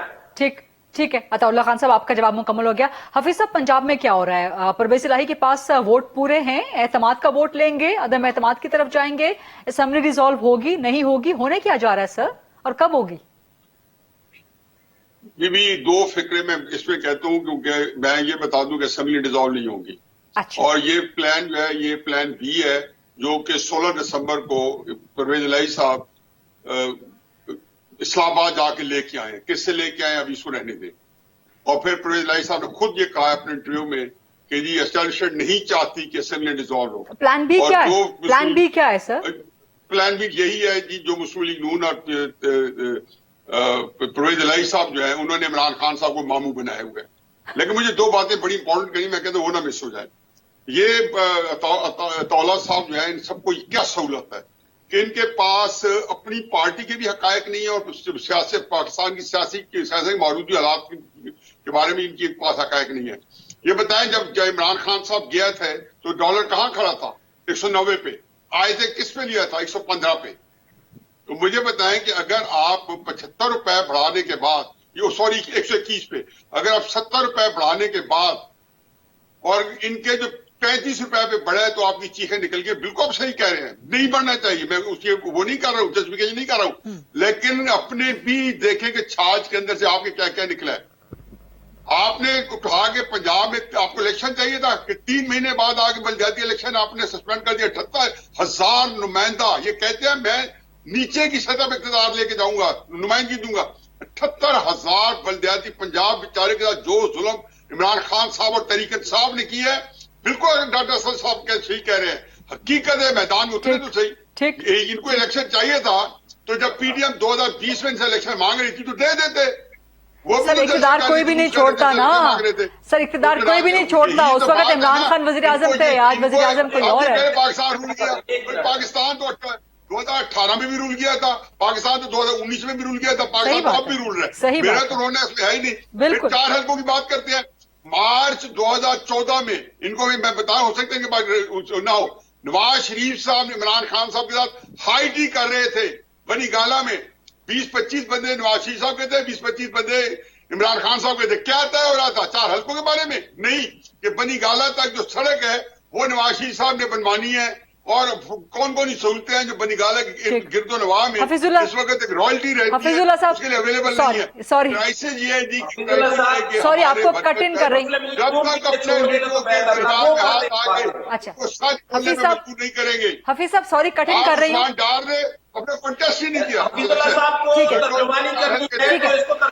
ٹھیک ہے عطا اللہ خان صاحب, آپ کا جواب مکمل ہو گیا. حفیظ صاحب, پنجاب میں کیا ہو رہا ہے؟ پرویز الہی کے پاس ووٹ پورے ہیں, اعتماد کا ووٹ لیں گے, عدم اعتماد کی طرف جائیں گے, اسمبلی ڈیزالو ہوگی نہیں ہوگی, ہونے کیا جا رہا ہے سر, اور کب ہوگی؟ یہ بھی دو فکرے میں اس میں کہتا ہوں, کیونکہ میں یہ بتا دوں کہ اسمبلی ڈیزالو نہیں ہوگی. اچھا. اور یہ پلان جو ہے, یہ پلان بی ہے, جو کہ 16 دسمبر کو پرویز الہی صاحب اسلام آباد جا کے لے کے آئے. کس سے لے کے آئے ابھی اس کو رہنے دیں. اور پھر پرویز الہی صاحب نے خود یہ کہا اپنے انٹرویو میں کہ جی اسٹیبلشمنٹ نہیں چاہتی کہ assembly dissolve who. Plan be کیا ہے؟ پلان بی کیا ہے سر؟ پلان بی یہی ہے جی, جو مسلم لیگ نون اور پرویز الہی صاحب جو ہے انہوں نے عمران خان صاحب کو ماموں بنائے ہوئے. لیکن مجھے دو باتیں بڑی امپورٹنٹ کہیں, میں کہتا ہوں وہ نہ مس ہو جائے. یہ عطاءاللہ صاحب جو ہے, ان سب کو کیا سہولت ہے کہ ان کے پاس اپنی پارٹی کے بھی حقائق نہیں ہے, اور سیاست پاکستان کی سیاسی موجودی حالات کے بارے میں ان کے پاس حقائق نہیں ہے. یہ بتائیں, جب عمران خان صاحب گیا تھے تو ڈالر کہاں کھڑا تھا؟ 190 پہ. آئے تھے کس پہ لیا تھا؟ 115 پہ. تو مجھے بتائیں کہ اگر آپ 75 روپے بڑھانے کے بعد, یہ سوری 121 پہ, اگر آپ 70 روپے بڑھانے کے بعد اور ان کے جو 35 روپے پہ بڑھے تو آپ کی چیخیں نکل گئی. بالکل آپ صحیح کہہ رہے ہیں, نہیں بڑھنا چاہیے, میں اس کی وہ نہیں کر رہا ہوں, جسٹیفیکیشن نہیں کر رہا ہوں, لیکن اپنے بھی دیکھیں کہ چھاچ کے اندر سے آپ کے کیا کیا نکلا ہے. آپ نے اٹھا کے پنجاب میں آپ کو الیکشن چاہیے تھا کہ 3 مہینے بعد آگے بلدیاتی الیکشن آپ نے سسپینڈ کر دیا. 78,000 نمائندہ, یہ کہتے ہیں میں نیچے کی سطح پہ اقتدار لے کے جاؤں گا, نمائندگی دوں گا. 78,000 بلدیاتی پنجاب بیچارے کے ساتھ جو ظلم عمران خان صاحب اور تحریک انصاف نے کی ہے, بالکل ڈاکٹر اسد صاحب صحیح کہہ رہے ہیں, حقیقت ہے, میدان میں اترے تو صحیح. ان کو الیکشن چاہیے تھا تو جب پی ڈی ایم 2020 میں ان سے الیکشن مانگ رہی تھی تو دے دیتے. سر اقتدار کوئی بھی نہیں چھوڑتا نا, سر اقتدار کوئی بھی نہیں چھوڑتا. اس وقت عمران خان وزیر اعظم تھے, آج وزیر اعظم کوئی اور ہے. پاکستان رول کیا, پاکستان تو 2018 میں بھی رول کیا تھا, پاکستان تو 2019 میں بھی رول کیا تھا, پاکستان اب بھی رول رہا ہے. میرا تو رونا اس میں ہے ہی نہیں. بالکل 4 حلقوں کی بات کرتے ہیں. مارچ 2014 میں ان کو میں بتایا, ہو سکتا ہے کہ نہ ہو, نواز شریف صاحب نے عمران خان صاحب کے ساتھ ہائی ٹی کر رہے تھے بنی گالا میں. 20-25 بندے نواز شریف صاحب کے تھے, 20-25 بندے عمران خان صاحب کے تھے. کیا طے ہو رہا تھا 4 حلقوں کے بارے میں؟ نہیں, کہ بنی گالا تک جو سڑک ہے وہ نواز شریف صاحب نے بنوانی ہے, اور کون کون سی سہولتیں ہیں جو بنی گالا کے گرد و نواح میں اس وقت ایک رائلٹی رہتی ہے, اس کے لیے اویلیبل نہیں ہے. کرائسس یہ ہے جی, سوری آپ کو کٹ ان کر رہی ہوں. جب تک اپنے لیڈروں کے دربار میں ہاتھ آگے وہ سچ بولنے میں مجبور نہیں کریں گے. حفیظ صاحب سوری کٹ ان کر رہی ہوں. ڈار نے اپنا کنٹیسٹ ہی نہیں کیا. ٹھیک ہے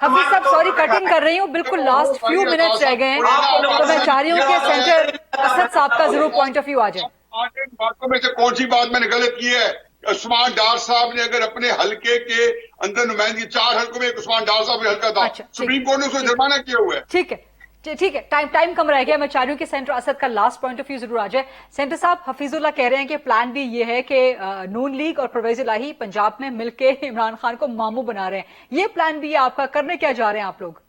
حفیظ صاحب سوری کٹ ان کر رہی ہوں, بالکل لاسٹ فیو منٹس رہ گئے ہیں, تو میں چاہ رہی ہوں کہ سینٹر اسد صاحب کا ضرور پوائنٹ آف ویو آ جائے. باتوں میں سے کون سی بات میں نے غلط کی ہے؟ عثمان ڈار صاحب نے اگر اپنے حلقے کے اندر نمائندگی, 4 حلقوں میں عثمان ڈار صاحب کا حلقہ تھا, سپریم کورٹ نے اس کو جرمانہ کیا ہوا ہے. ٹھیک ہے, ٹائم کم رہ گیا. میں چاہ رہی ہوں کہ سینٹر اسد کا لاسٹ پوائنٹ آف ویو ضرور آ جائے. سینٹر صاحب, حفیظ اللہ کہہ رہے ہیں کہ پلان بھی یہ ہے کہ نون لیگ اور پرویز الہی پنجاب میں مل کے عمران خان کو ماموں بنا رہے ہیں. یہ پلان بھی ہے آپ کا, کرنے کیا جا رہے ہیں آپ لوگ؟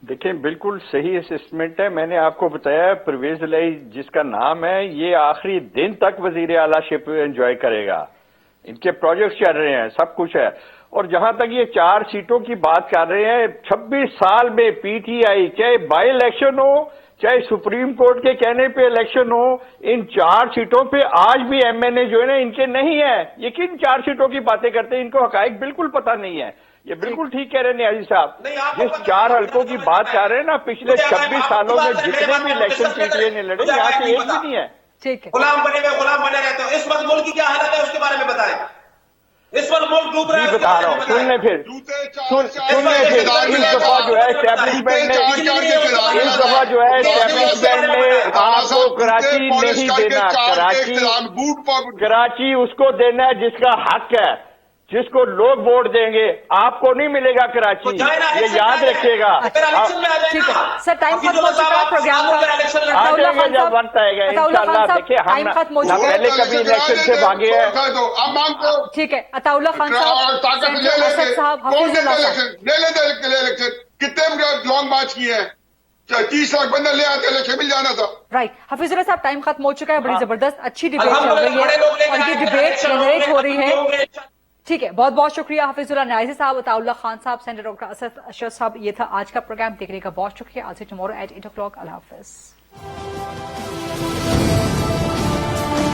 دیکھیں بالکل صحیح اسسمنٹ ہے. میں نے آپ کو بتایا پرویز الہی جس کا نام ہے, یہ آخری دن تک وزیر اعلیٰ شپ انجوائے کرے گا. ان کے پروجیکٹس چل رہے ہیں, سب کچھ ہے. اور جہاں تک یہ 4 سیٹوں کی بات کر رہے ہیں, 26 سال میں پی ٹی آئی چاہے بائی الیکشن ہو چاہے سپریم کورٹ کے کہنے پہ الیکشن ہو, ان 4 سیٹوں پہ آج بھی ایم این اے جو ہے نا ان کے نہیں ہے. یہ کن 4 سیٹوں کی باتیں کرتے ہیں, ان کو حقائق بالکل پتہ نہیں ہے. یہ بالکل ٹھیک کہہ رہے ہیں نیازی صاحب, جس 4 حلقوں کی بات کر رہے ہیں نا, پچھلے 26 سالوں میں جتنے بھی الیکشن پی ٹی آئی نے لڑے, یہاں سے ایک بھی نہیں ہے. غلام بنے رہتے ہو. اس وقت ملک کی کیا حالت ہے اس کے بارے میں بتائیں. इस पर मुल्क डूब रहा जी है। बता रहा हूँ, सुन ले फिर, जूते सुन ले फिर। इस दफा जो है एस्टेब्लिशमेंट ने, इस दफा जो है एस्टेब्लिशमेंट ने आपको कराची नहीं देना, कराची उसको देना है जिसका हक है, जिसको लोग वोट देंगे। आपको नहीं मिलेगा कराची, ये याद रखिएगा। ठीक है सर, टाइम खत्म हो चुका है प्रोग्राम का। आ जाएगा जब वक्त आएगा इंशाल्लाह। देखिए टाइम खत्म हो हम चुका है। पहले कभी इलेक्शन से भागे हैं। अब मांगो ठीक है, अताउल्लाह खान साहब, ताकत ले सेंटर लेते, असद साहब, कौन हफीजुल्लाह देता साहब। इलेक्शन? ले लेते इलेक्शन। कितने लॉन्ग मार्च किए हैं? 30 लाख बंदा ले आते, इलेक्शन मिल जाना था। राइट, हफीजुल्लाह साहब, टाइम खत्म हो चुका है। बड़ी जबरदस्त अच्छी डिबेट हम चल रही बड़े लोग है लेकर और ये आए हैं, डिबेट इलेक्शन जनरेट हो रही है। होंगे। ठीक है, बहुत बहुत शुक्रिया हफीजुल्लाह न्याजी साहब, अताउल्लाह खान साहब, सेंटर डॉक्टर असद अशरफ साहब। ये था आज का प्रोग्राम। देखने का बहुत शुक्रिया। आज से tomorrow at 8 o'clock। Allah Hafiz.